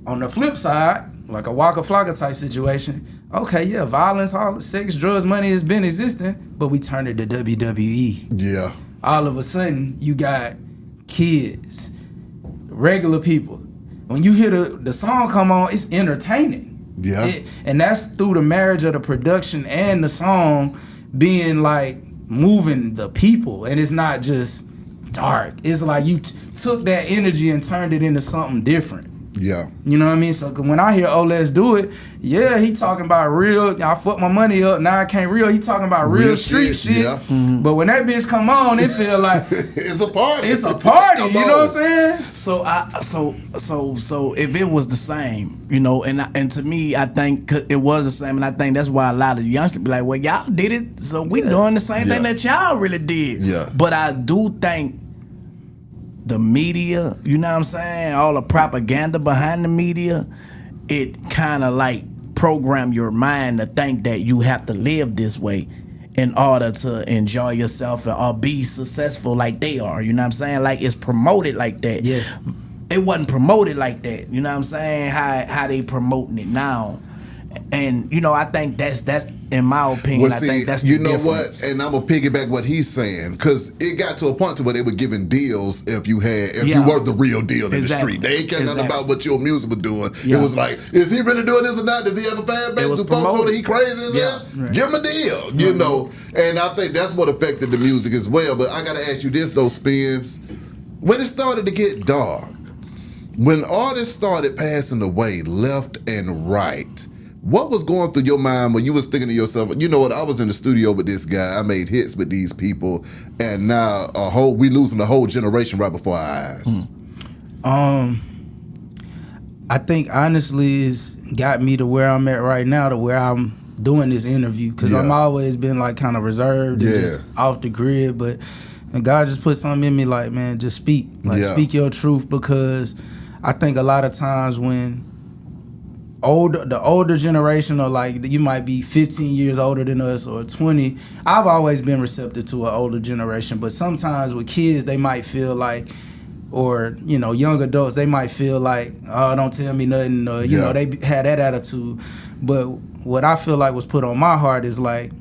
on the flip side, like a Waka Flocka type situation, okay, yeah, violence, all sex, drugs, money has been existing, but we turned it to WWE. Yeah. All of a sudden, you got kids, regular people. When you hear the song come on, it's entertaining. Yeah. And that's through the marriage of the production and the song being like moving the people. And it's not just dark. It's like you took that energy and turned it into something different. Yeah. You know what I mean? So when I hear "Oh Let's Do It," yeah, he talking about real, I fucked my money up, now I can't real. He talking about real street shit. Yeah. Mm-hmm. But when that bitch come on, it feel like it's a party. It's a party, you know what I'm saying? So if it was the same, and to me, I think it was the same, and I think that's why a lot of youngsters be like, well, y'all did it, so we doing the same thing that y'all really did. Yeah. But I do think the media, you know what I'm saying, all the propaganda behind the media, it kind of like program your mind to think that you have to live this way in order to enjoy yourself or be successful like they are, you know what I'm saying? Like it's promoted like that. Yes. It wasn't promoted like that, you know what I'm saying? How they promoting it now. And I think that's in my opinion. Well, see, I think that's the difference. What, and I'm gonna piggyback what he's saying, because it got to a point to where they were giving deals if you were the real deal in the street. They ain't care nothing about what your music was doing. Yeah. It was like, is he really doing this or not? Does he have a fan base? Do folks know that he crazy as hell? Right. Give him a deal, you know. And I think that's what affected the music as well. But I gotta ask you this though, Spinz, when it started to get dark, when artists started passing away left and right, what was going through your mind when you was thinking to yourself, you know what, I was in the studio with this guy, I made hits with these people, and now we losing a whole generation right before our eyes? I think honestly it's got me to where I'm at right now, to where I'm doing this interview, because I'm always been like kind of reserved and just off the grid, but God just put something in me like, man, just speak. Speak your truth, because I think a lot of times when the older generation, or like you might be 15 years older than us or 20, I've always been receptive to an older generation, but sometimes with kids they might feel like, or young adults, they might feel like, oh, don't tell me nothing, or they had that attitude. But what I feel like was put on my heart is like,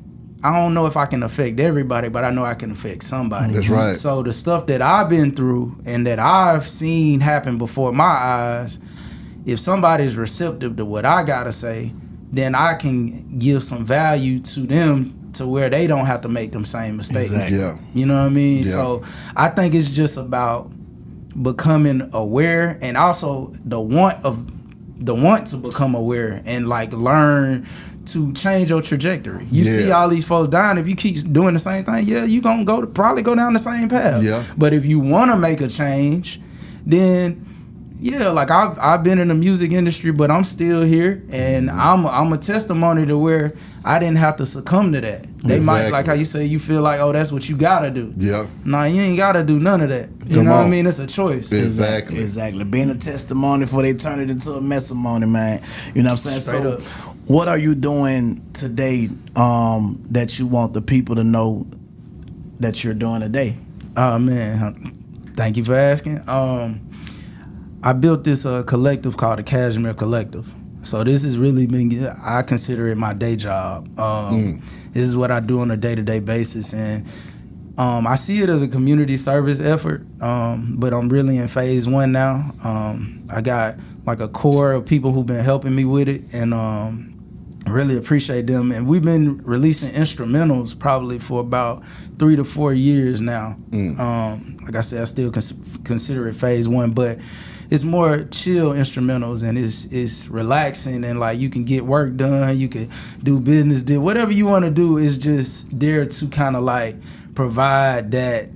I don't know if I can affect everybody, but I know I can affect somebody. That's right. So the stuff that I've been through and that I've seen happen before my eyes, if somebody's receptive to what I gotta say, then I can give some value to them to where they don't have to make them same mistakes. Exactly. Yeah. You know what I mean? Yeah. So I think it's just about becoming aware, and also the want to become aware and like learn to change your trajectory. You see all these folks dying. If you keep doing the same thing, you gonna probably go down the same path. Yeah. But if you want to make a change, then Yeah, like I've been in the music industry, but I'm still here, and I'm a testimony to where I didn't have to succumb to that. They might, like how you say, you feel like, oh, that's what you gotta do. Yeah. Nah, you ain't gotta do none of that. You know what I mean? It's a choice. Exactly. Being a testimony before they turn it into a messimony, man. You know what I'm saying? Straight up. What are you doing today that you want the people to know that you're doing today? Man, thank you for asking. I built this collective called the Cashmere Collective. So this has really been, I consider it my day job. This is what I do on a day-to-day basis. And I see it as a community service effort, but I'm really in phase 1 now. I got like a core of people who've been helping me with it, and I really appreciate them. And we've been releasing instrumentals probably for about 3 to 4 years now. Like I said, I still consider it phase 1, but it's more chill instrumentals, and it's relaxing, and like you can get work done, you can do business deal, whatever you want to do is just there to kind of like provide that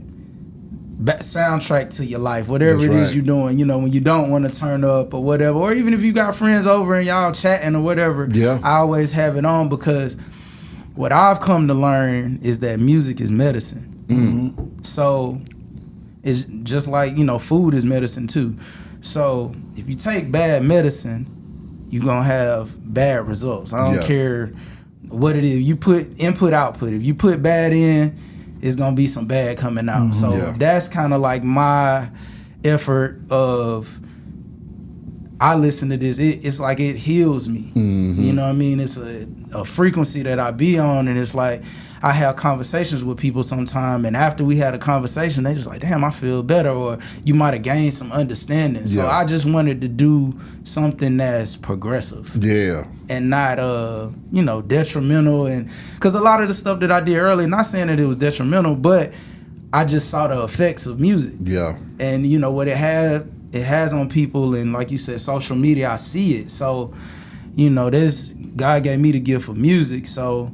soundtrack to your life, whatever it is you're doing. You know, when you don't want to turn up or whatever, or even if you got friends over and y'all chatting or whatever, I always have it on, because what I've come to learn is that music is medicine. So it's just like, you know, food is medicine too. So if you take bad medicine, you're going to have bad results. I don't care what it is. You put input, output. If you put bad in, it's going to be some bad coming out. So that's kind of like my effort of, I listen to this. It's like it heals me. You know what I mean? It's a frequency that I be on, and it's like I have conversations with people sometime, and after we had a conversation, they just like, damn, I feel better, or you might have gained some understanding. So I just wanted to do something that's progressive. And not, you know, detrimental. And because a lot of the stuff that I did earlier, not saying that it was detrimental, but I just saw the effects of music. And, you know, what it has on people, and like you said, social media, I see it. So, you know, God gave me the gift of music, so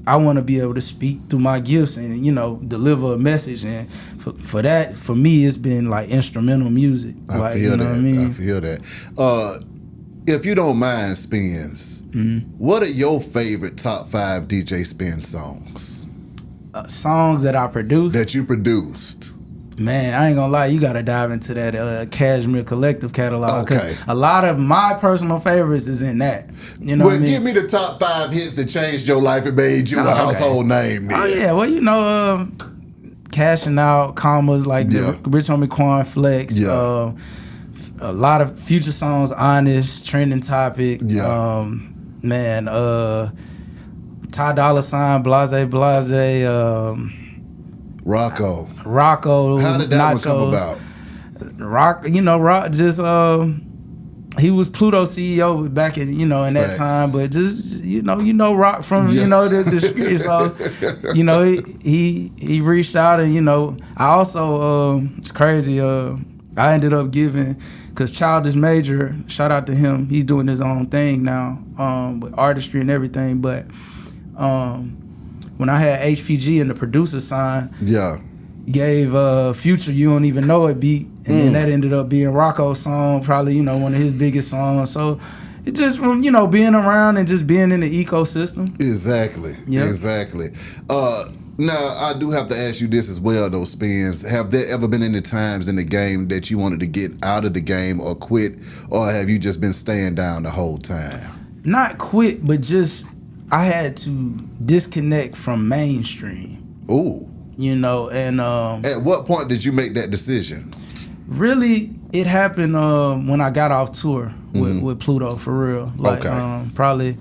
I want to be able to speak through my gifts and, you know, deliver a message. And for that, for me, it's been like instrumental music. I feel that. If you don't mind, Spinz, what are your favorite top 5 DJ Spinz songs? Songs that I produced? That you produced. Man, I ain't gonna lie, you gotta dive into that Cashmere Collective catalog, because a lot of my personal favorites is in that. You know what I mean? Give me the top 5 hits that changed your life and made you a household name. Then. Oh yeah, well, you know, Cashing Out, Commas, like the Rich Homie Quan Flex, a lot of future songs, Honest, Trending Topic, man, Ty Dolla $ign, Blase, Rocco. How did that one come about? Rock just he was Pluto CEO back in, you know, in that time, but just you know Rock from you know the streets. So you know he reached out, and you know I also it's crazy. I ended up giving, because Childish Major, shout out to him, he's doing his own thing now with artistry and everything, but when I had HPG and the producer signed, gave Future You Don't Even Know It beat, and then that ended up being Rocco's song, probably, you know, one of his biggest songs. So it just from, you know, being around and just being in the ecosystem. Exactly. Now, I do have to ask you this as well, though, Spinz. Have there ever been any times in the game that you wanted to get out of the game or quit, or have you just been staying down the whole time? Not quit, but just I had to disconnect from mainstream. Ooh. You know, and at what point did you make that decision? Really, it happened when I got off tour with Pluto, for real. Like probably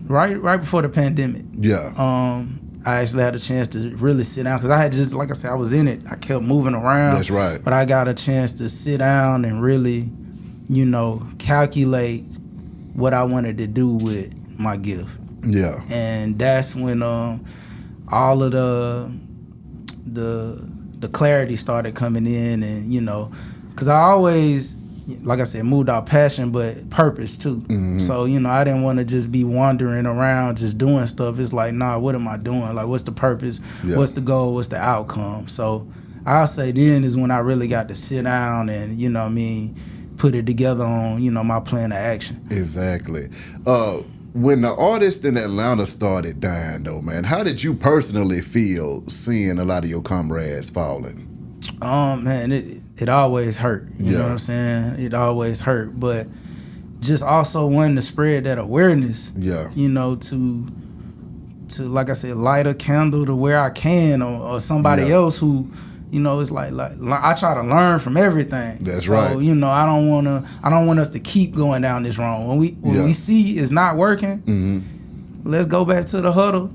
right before the pandemic. I actually had a chance to really sit down, because I had just, like I said, I was in it. I kept moving around. That's right. But I got a chance to sit down and really, you know, calculate what I wanted to do with my gift. And that's when all of the clarity started coming in, and you know, because I always, like I said, moved out passion, but purpose too. So, you know, I didn't want to just be wandering around just doing stuff. It's like, nah, what am I doing? Like, what's the purpose? What's the goal? What's the outcome? So I'll say then is when I really got to sit down and, you know what I mean, put it together on, you know, my plan of action. Exactly. When the artists in Atlanta started dying, though, man, how did you personally feel seeing a lot of your comrades falling? Man, it always hurt. You know what I'm saying? It always hurt. But just also wanting to spread that awareness, you know, to like I said, light a candle to where I can, or somebody else who, you know, it's like I try to learn from everything. That's right. So, you know, I don't want us to keep going down this wrong. When we see it's not working, let's go back to the huddle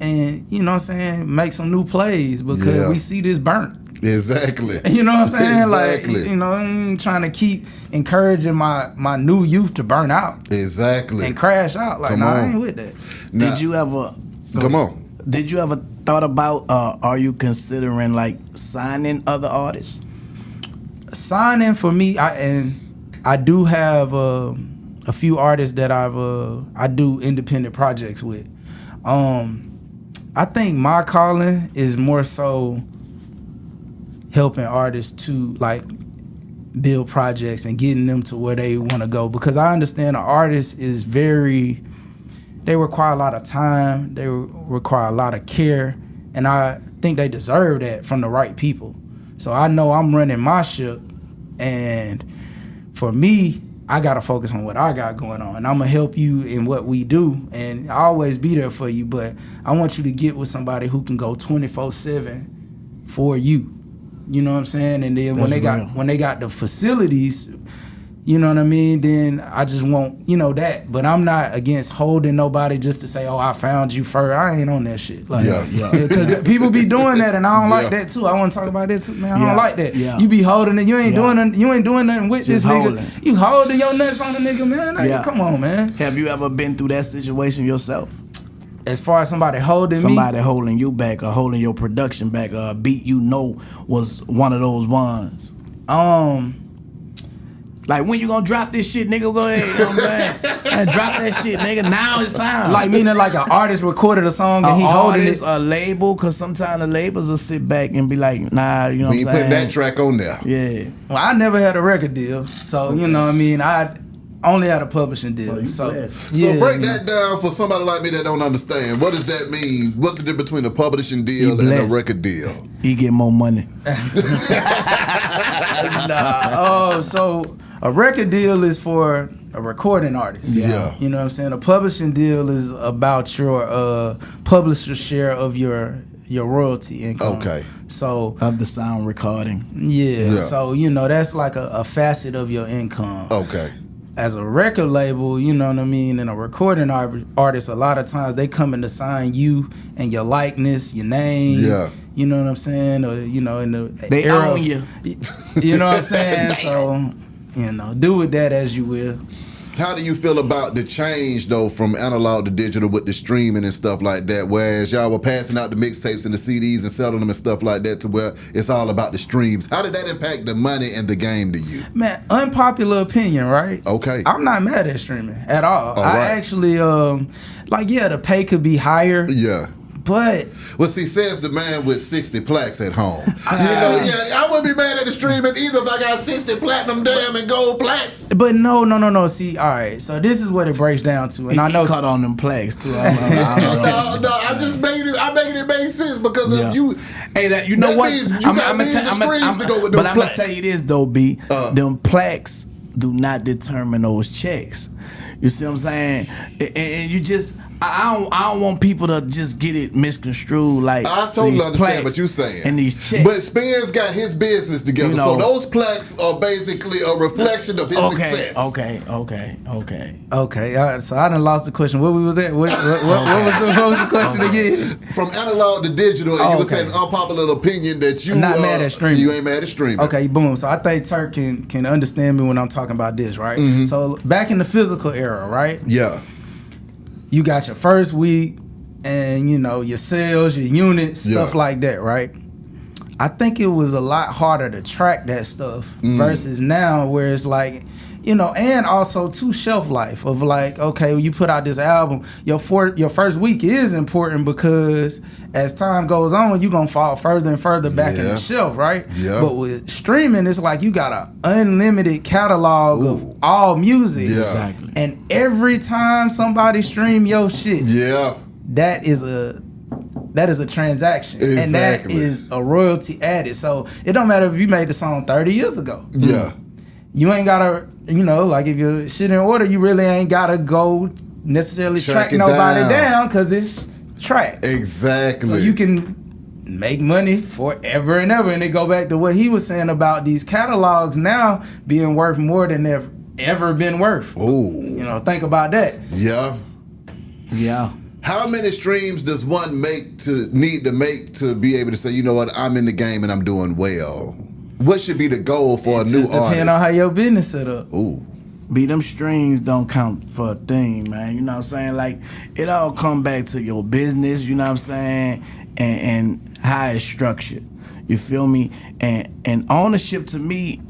and, you know what I'm saying, make some new plays because we see this burnt. Exactly. You know what I'm saying? Exactly. Like, you know, I'm trying to keep encouraging my new youth to burn out. Exactly. And crash out. Like, I ain't with that. Now, did you ever Did you ever thought about are you considering like signing other artists? Signing for me, I do have a few artists that I do independent projects with. I think my calling is more so helping artists to like build projects and getting them to where they want to go, because I understand an artist is they require a lot of time, they require a lot of care, and I think they deserve that from the right people. So I know I'm running my ship, and for me, I gotta focus on what I got going on, and I'm gonna help you in what we do, and I'll always be there for you, but I want you to get with somebody who can go 24/7 for you. You know what I'm saying? And then when they got the facilities, you know what I mean, then I just want, you know, that. But I'm not against holding nobody just to say, oh, I found you first. I ain't on that shit. Like, because people be doing that, and I don't like that too. I want to talk about that too, man. I don't like that. You be holding it. You ain't doing nothing with just this nigga. You holding your nuts on the nigga, man. Like, come on, man. Have you ever been through that situation yourself? As far as somebody holding holding you back or holding your production back, or a beat you know was one of those ones. Like, when you gonna drop this shit, nigga? Go ahead, you know what I'm saying? And drop that shit, nigga. Now it's time. Like, meaning like an artist recorded a song and he holding it. A label, because sometimes the labels will sit back and be like, nah, you know what I'm saying? We putting that track on there. Yeah. Well, I never had a record deal, so you know what I mean. I only had a publishing deal. So break that down for somebody like me that don't understand. What does that mean? What's the difference between a publishing deal and a record deal? He get more money. So a record deal is for a recording artist. Yeah. You know what I'm saying? A publishing deal is about your publisher share of your royalty income. Okay. So of the sound recording. Yeah. So, you know, that's like a facet of your income. Okay. As a record label, you know what I mean, and a recording artist, a lot of times they come in to sign you and your likeness, your name. Yeah. You know what I'm saying? Or, you know, in the they era, own you. You know what I'm saying? So, you know, do with that as you will. How do you feel about the change, though, from analog to digital with the streaming and stuff like that, whereas y'all were passing out the mixtapes and the CDs and selling them and stuff like that, to where it's all about the streams? How did that impact the money and the game to you? Man, unpopular opinion, right? Okay. I'm not mad at streaming at all. I actually, the pay could be higher. Yeah. But says the man with 60 plaques at home. I wouldn't be mad at the streaming either if I got 60 platinum damn and gold plaques. But no. See, all right. So this is what it breaks down to, and I know cut on them plaques too. I just made it make sense because of you. Hey, I'm gonna tell you this though, B. Them plaques do not determine those checks. You see what I'm saying? And you just. I don't want people to just get it misconstrued. Like, I totally understand what you're saying. And these checks. But Spinz got his business together, so those plaques are basically a reflection of his success. Okay. So I done lost the question. What we was at? What was the question again? From analog to digital, and you were saying unpopular opinion that you not mad at streaming. You ain't mad at streaming. Okay, boom. So I think Turk can understand me when I'm talking about this, right? Mm-hmm. So back in the physical era, right? Yeah. You got your first week and, you know, your sales, your units, stuff like that, right? I think it was a lot harder to track that stuff versus now where it's like you know, and also to shelf life of like, okay, when you put out this album, your first week is important because as time goes on, you're gonna fall further and further back in the shelf, right? Yeah. But with streaming, it's like you got an unlimited catalog of all music. Yeah. Exactly. And every time somebody stream your shit, that is a transaction. Exactly. And that is a royalty added. So it don't matter if you made the song 30 years ago. Yeah. You ain't gotta, you know, like if your shit in order, you really ain't gotta go necessarily track nobody down because it's tracked. Exactly. So you can make money forever and ever. And it go back to what he was saying about these catalogs now being worth more than they've ever been worth. Ooh. You know, think about that. Yeah. Yeah. How many streams does one need to make to be able to say, you know what, I'm in the game and I'm doing well? What should be the goal for a new artist? Depending on how your business set up. Ooh. Be them streams don't count for a thing, man. You know what I'm saying? Like, it all come back to your business, you know what I'm saying? And how it's structured. You feel me? And ownership to me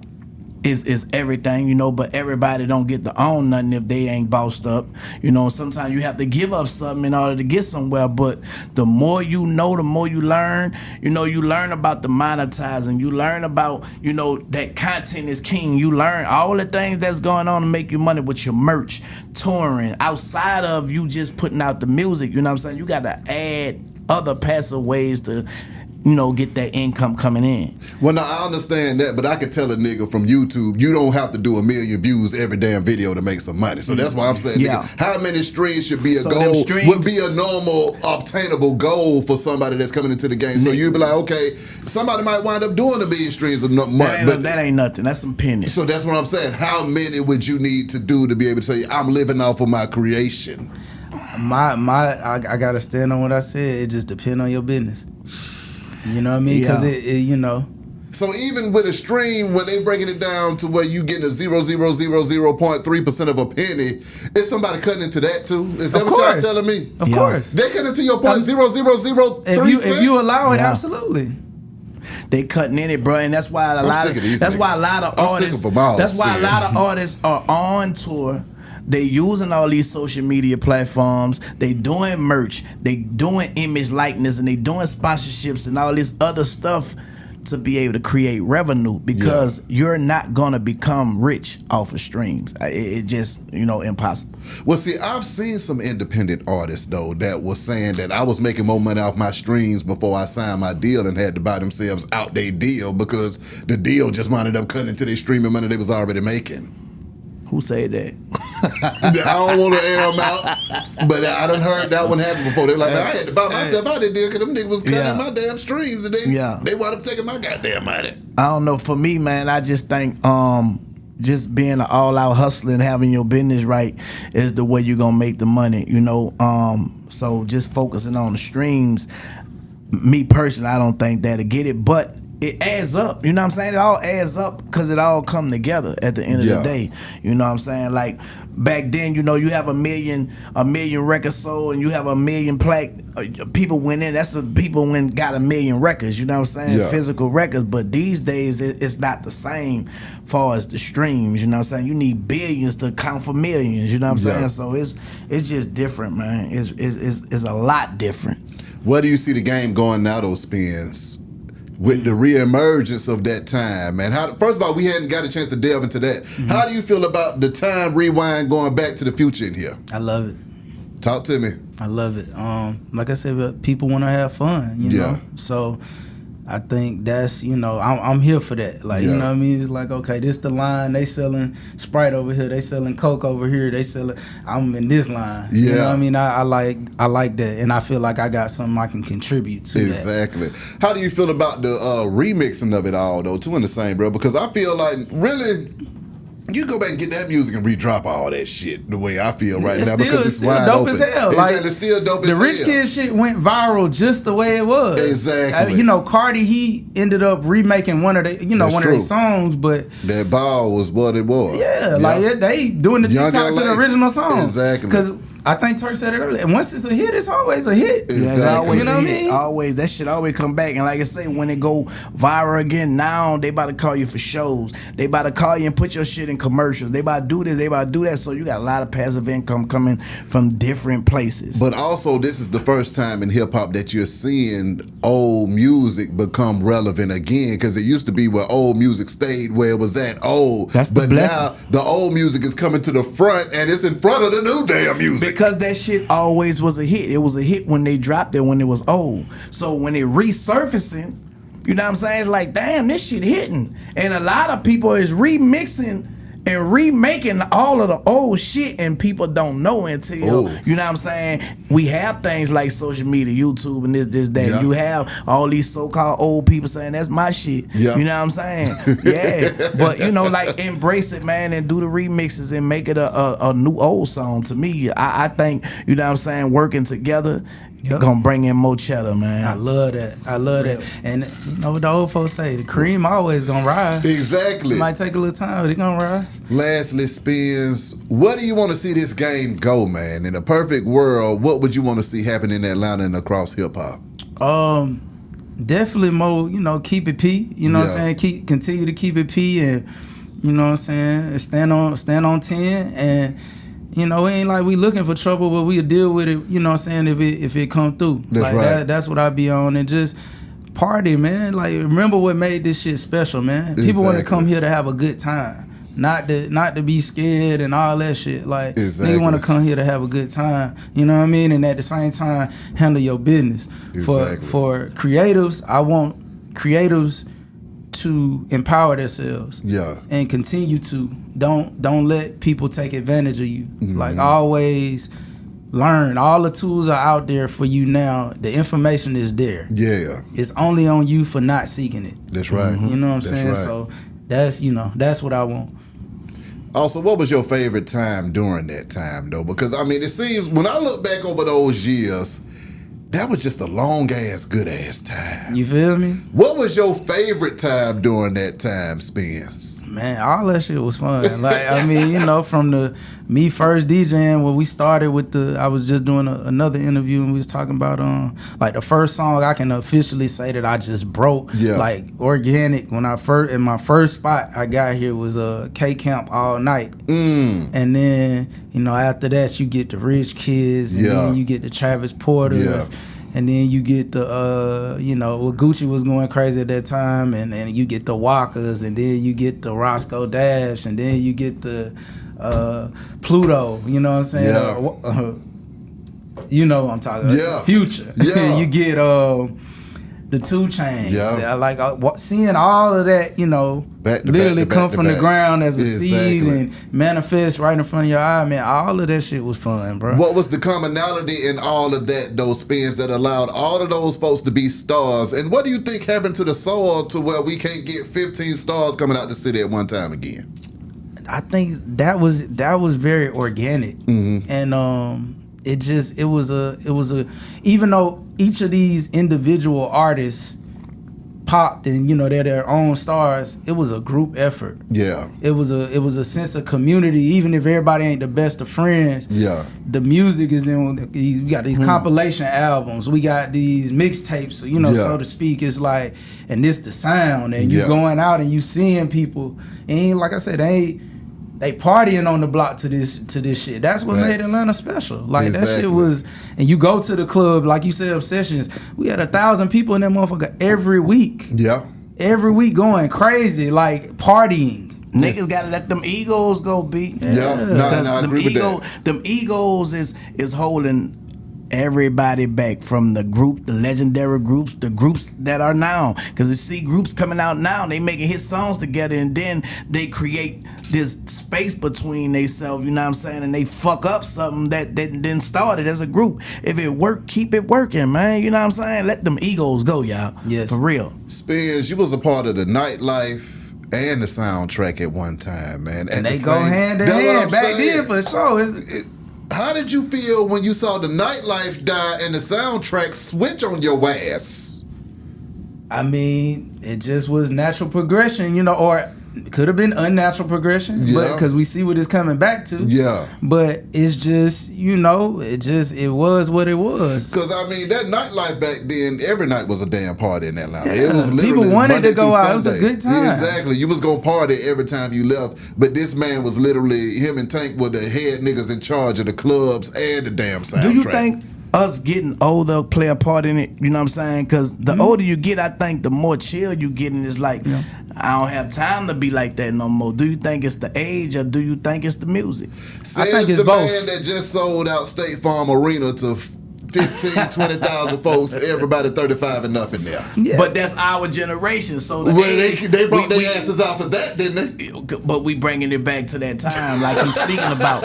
is everything, you know, but everybody don't get to own nothing if they ain't bossed up. You know, sometimes you have to give up something in order to get somewhere, but the more you know, the more you learn. You know, you learn about the monetizing. You learn about, you know, that content is king. You learn all the things that's going on to make you money with your merch, touring, outside of you just putting out the music. You know what I'm saying? You got to add other passive ways to, you know, get that income coming in. Well, now, I understand that, but I could tell a nigga from YouTube, you don't have to do 1 million views every damn video to make some money. So that's why I'm saying, nigga, how many streams should be a goal, would be a normal, obtainable goal for somebody that's coming into the game. So you'd be like, okay, somebody might wind up doing 1 million streams a month. But that ain't nothing. That's some pennies. So that's what I'm saying. How many would you need to do to be able to say, I'm living off of my creation? I gotta stand on what I said. It just depends on your business. You know what I mean? Because it, you know. So even with a stream, when they breaking it down to where you getting a 0.3% of a penny, is somebody cutting into that too? Is that what y'all telling me? Of course. They cutting into your point 0.003 if you allow it, absolutely. They cutting in it, bro, and that's why a lot of artists are on tour. They using all these social media platforms. They doing merch. They doing image likeness, and they doing sponsorships and all this other stuff to be able to create revenue, because you're not gonna become rich off of streams. It just, you know, impossible. Well, see, I've seen some independent artists though that was saying that I was making more money off my streams before I signed my deal and had to buy themselves out their deal because the deal just wound up cutting into their streaming money they was already making. Who said that? I don't want to air them out, but I done heard that one happen before. They're like, I had to buy myself out that deal because them niggas was cutting my damn streams and they wound up taking my goddamn money. I don't know. For me, man, I just think just being an all-out hustler and having your business right is the way you're going to make the money, you know? So just focusing on the streams, me personally, I don't think that'll get it, but it adds up, you know what I'm saying? It all adds up because it all come together at the end of the day. You know what I'm saying? Like back then, you know, you have a million records sold and you have 1 million plaque. People went in. That's the people went got 1 million records. You know what I'm saying? Physical records. But these days, it's not the same far as the streams. You know what I'm saying? You need billions to count for millions. You know what I'm saying? So it's just different, man. It's a lot different. Where do you see the game going now, those Spinz? With the reemergence of that time, man. First of all, we hadn't got a chance to delve into that. How do you feel about the time rewind going back to the future in here? I love it. Talk to me. I love it. Like I said, people want to have fun, you know? So I think that's, you know, I'm here for that. Like, you know what I mean? It's like, okay, this the line. They selling Sprite over here. They selling Coke over here. They selling, I'm in this line. You know what I mean? I like that. And I feel like I got something I can contribute to that. How do you feel about the remixing of it all, though, two in the same, bro? Because I feel like, really, you go back and get that music and redrop all that shit the way I feel right now, because it's wide dope open. As hell. Like, it's still dope as hell. The Rich Kid shit went viral just the way it was. Exactly. You know, Cardi, he ended up remaking one of their songs, but that ball was what it was. Yeah, like they doing the TikTok to the original song. Exactly. Because I think Turk said it earlier. Once it's a hit, it's always a hit. Exactly. Yeah, always, you know what I mean? Always, that shit always come back. And like I say, when it go viral again, now they about to call you for shows. They about to call you and put your shit in commercials. They about to do this, they about to do that. So you got a lot of passive income coming from different places. But also, this is the first time in hip hop that you're seeing old music become relevant again. Because it used to be where old music stayed where it was at old. That's the but blessing. now the old music is coming to the front, and it's in front of the new damn music. Because that shit always was a hit. It was a hit when they dropped it, when it was old. So when it resurfacing, you know what I'm saying? It's like, damn, this shit hitting. And a lot of people is remixing and remaking all of the old shit, and people don't know until, you know what I'm saying? We have things like social media, YouTube, and this, that. Yeah. You have all these so-called old people saying, that's my shit. Yeah. You know what I'm saying? Yeah. But, you know, like, embrace it, man, and do the remixes and make it a new old song. To me, I think, you know what I'm saying, working together, gonna bring in more cheddar, man. I love that. And you know what the old folks say, the cream always gonna rise. Exactly. It might take a little time, but it gonna rise. Lastly, Spinz, where do you want to see this game go, man? In a perfect world, what would you want to see happen in Atlanta and across hip hop? Definitely more, you know, keep it P. You know what I'm saying? Continue to keep it P, and you know what I'm saying, stand on 10. And you know, it ain't like we looking for trouble, but we'll deal with it, you know what I'm saying, if it come through. That's like right. That's what I be on. And just party, man. Like, remember what made this shit special, man. People want to come here to have a good time, not to be scared and all that shit. Like, they want to come here to have a good time, you know what I mean? And at the same time, handle your business. For creatives, I want creatives to empower themselves, and continue to don't let people take advantage of you. Like, always learn. All the tools are out there for you now. The information is there. It's only on you for not seeking it. That's right. You know what I'm saying? Right. So that's what I want. Also, what was your favorite time during that time, though? Because I mean, it seems when I look back over those years, that was just a long-ass, good-ass time. You feel me? What was your favorite time during that time, Spinz? Man, all that shit was fun. Like, I mean, you know, from me first DJing, when we started with I was just doing another interview, and we was talking about, like, the first song I can officially say that I just broke, like, organic. When in my first spot I got here was K-Camp All Night. And then, you know, after that you get the Rich Kids, and then you get the Travis Porters. And then you get the, you know, well, Gucci was going crazy at that time, and you get the Walkers, and then you get the Roscoe Dash, and then you get the Pluto, you know what I'm saying? You know what I'm talking about. Future. You get the 2 Chainz. I like seeing all of that, you know, literally come from the ground as a seed and manifest right in front of your eye, man. All of that shit was fun, bro. What was the commonality in all of that, those Spins, that allowed all of those folks to be stars? And what do you think happened to the soil to where we can't get 15 stars coming out the city at one time again? I think that was very organic. And it was a even though each of these individual artists popped and, you know, they're their own stars, it was a group effort. It was a sense of community. Even if everybody ain't the best of friends, the music is in. We got these compilation albums, we got these mixtapes, you know, so to speak. It's like, and this the sound, and you going out and you seeing people, and like I said, they partying on the block to this shit. That's what made Atlanta special. Like, that shit was, and you go to the club, like you said, Obsessions. We had 1,000 people in that motherfucker every week. Every week going crazy, like partying. Niggas gotta let them egos go, B. I agree with that. Them egos is holding everybody back, from the legendary groups, the groups that are now. Because you see groups coming out now, they making hit songs together, and then they create this space between themselves, you know what I'm saying, and they fuck up something that didn't started as a group. If it work, keep it working, man. You know what I'm saying? Let them egos go, y'all. For real. Spinz, you was a part of the nightlife and the soundtrack at one time, man. And they go hand in hand back then, for sure. How did you feel when you saw the nightlife die and the soundtrack switch on your ass? I mean, it just was natural progression, you know, or could have been unnatural progression, but because we see what it's coming back to. Yeah. But it's just, it was what it was. Because I mean, that nightlife back then, every night was a damn party in Atlanta. Yeah. It was literally people wanted Monday to go out. Sunday. It was a good time. Exactly. You was gonna party every time you left, but this man was literally, him and Tank were the head niggas in charge of the clubs and the damn soundtrack. Do you think us getting older play a part in it? You know what I'm saying? Because the older you get, I think the more chill you get, and it's like, I don't have time to be like that no more. Do you think it's the age, or do you think it's the music? Says I think it's the both. man that just sold out State Farm Arena to 15, 20,000 folks, everybody 35 and up in there. Yeah. But that's our generation. So they brought their asses out for that, didn't they? But we bringing it back to that time, like he's speaking about.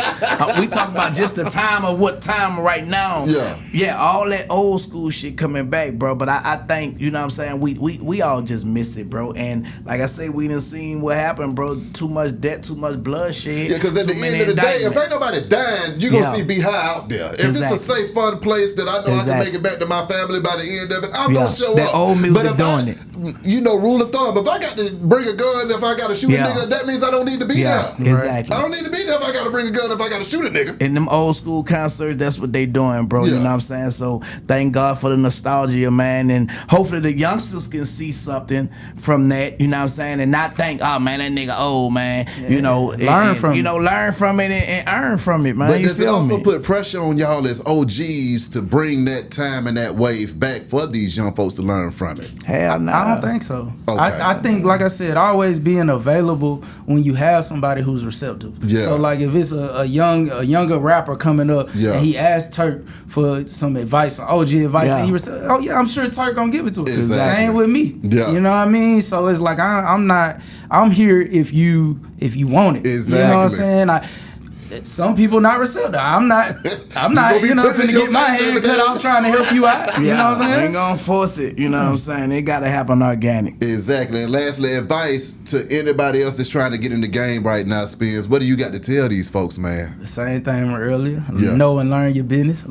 We talk about just the time of what time right now. Yeah, all that old school shit coming back, bro. But I think, you know what I'm saying, we all just miss it, bro. And like I say, we done seen what happened, bro. Too much debt, too much bloodshed. Yeah, because at the end of the day, if ain't nobody dying, you gonna see Be High out there. If it's a safe, fun place that I know I can make it back to my family by the end of it, I'm gonna show that up. Old music doing it. Rule of thumb, if I got to bring a gun, if I got to shoot a nigga, that means I don't need to be there. Exactly. I don't need to be there if I got to bring a gun, if I got to shoot a nigga. In them old school concerts, that's what they doing, bro. You know what I'm saying? So thank God for the nostalgia, man. And hopefully the youngsters can see something from that, you know what I'm saying? And not think, oh, man, that nigga old, man. Learn from it and earn from it, man. But does it also put pressure on y'all as OGs to bring that time and that wave back for these young folks to learn from it? Hell no. I don't think so. Okay. I think, like I said, always being available when you have somebody who's receptive. Yeah. So like if it's a younger rapper coming up and he asked Turk for some advice, OG advice, and he receptive, I'm sure Turk gonna give it to him. Exactly. Same with me. Yeah. You know what I mean? So it's like I'm here if you want it. Exactly. You know what I'm saying? Some people not receptive. I'm not finna get my hand cut off trying to help you out. You know what I'm saying? We ain't gonna force it, you know what I'm saying? It gotta happen organic. Exactly. And lastly, advice to anybody else that's trying to get in the game right now, Spinz. What do you got to tell these folks, man? The same thing earlier. Know and learn your business.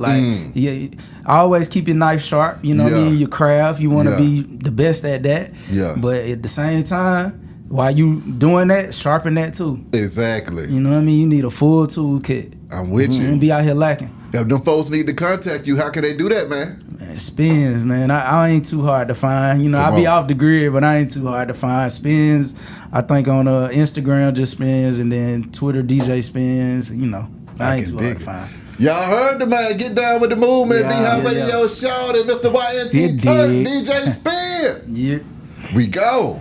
Always keep your knife sharp. You know what I mean? Your craft. You want to be the best at that. Yeah. But at the same time, while you doing that, sharpen that too. Exactly. You know what I mean? You need a full toolkit. I'm with you. And be out here lacking. If them folks need to contact you, how can they do that, man? Spinz, man. I ain't too hard to find. I be off the grid, but I ain't too hard to find. Spinz, I think on Instagram just Spinz, and then Twitter DJ Spinz. I ain't too hard to find. Y'all heard the man. Get down with the movement. Be High Radio Show. Mr. YNT Turk, DJ Spinz. Yeah. We go.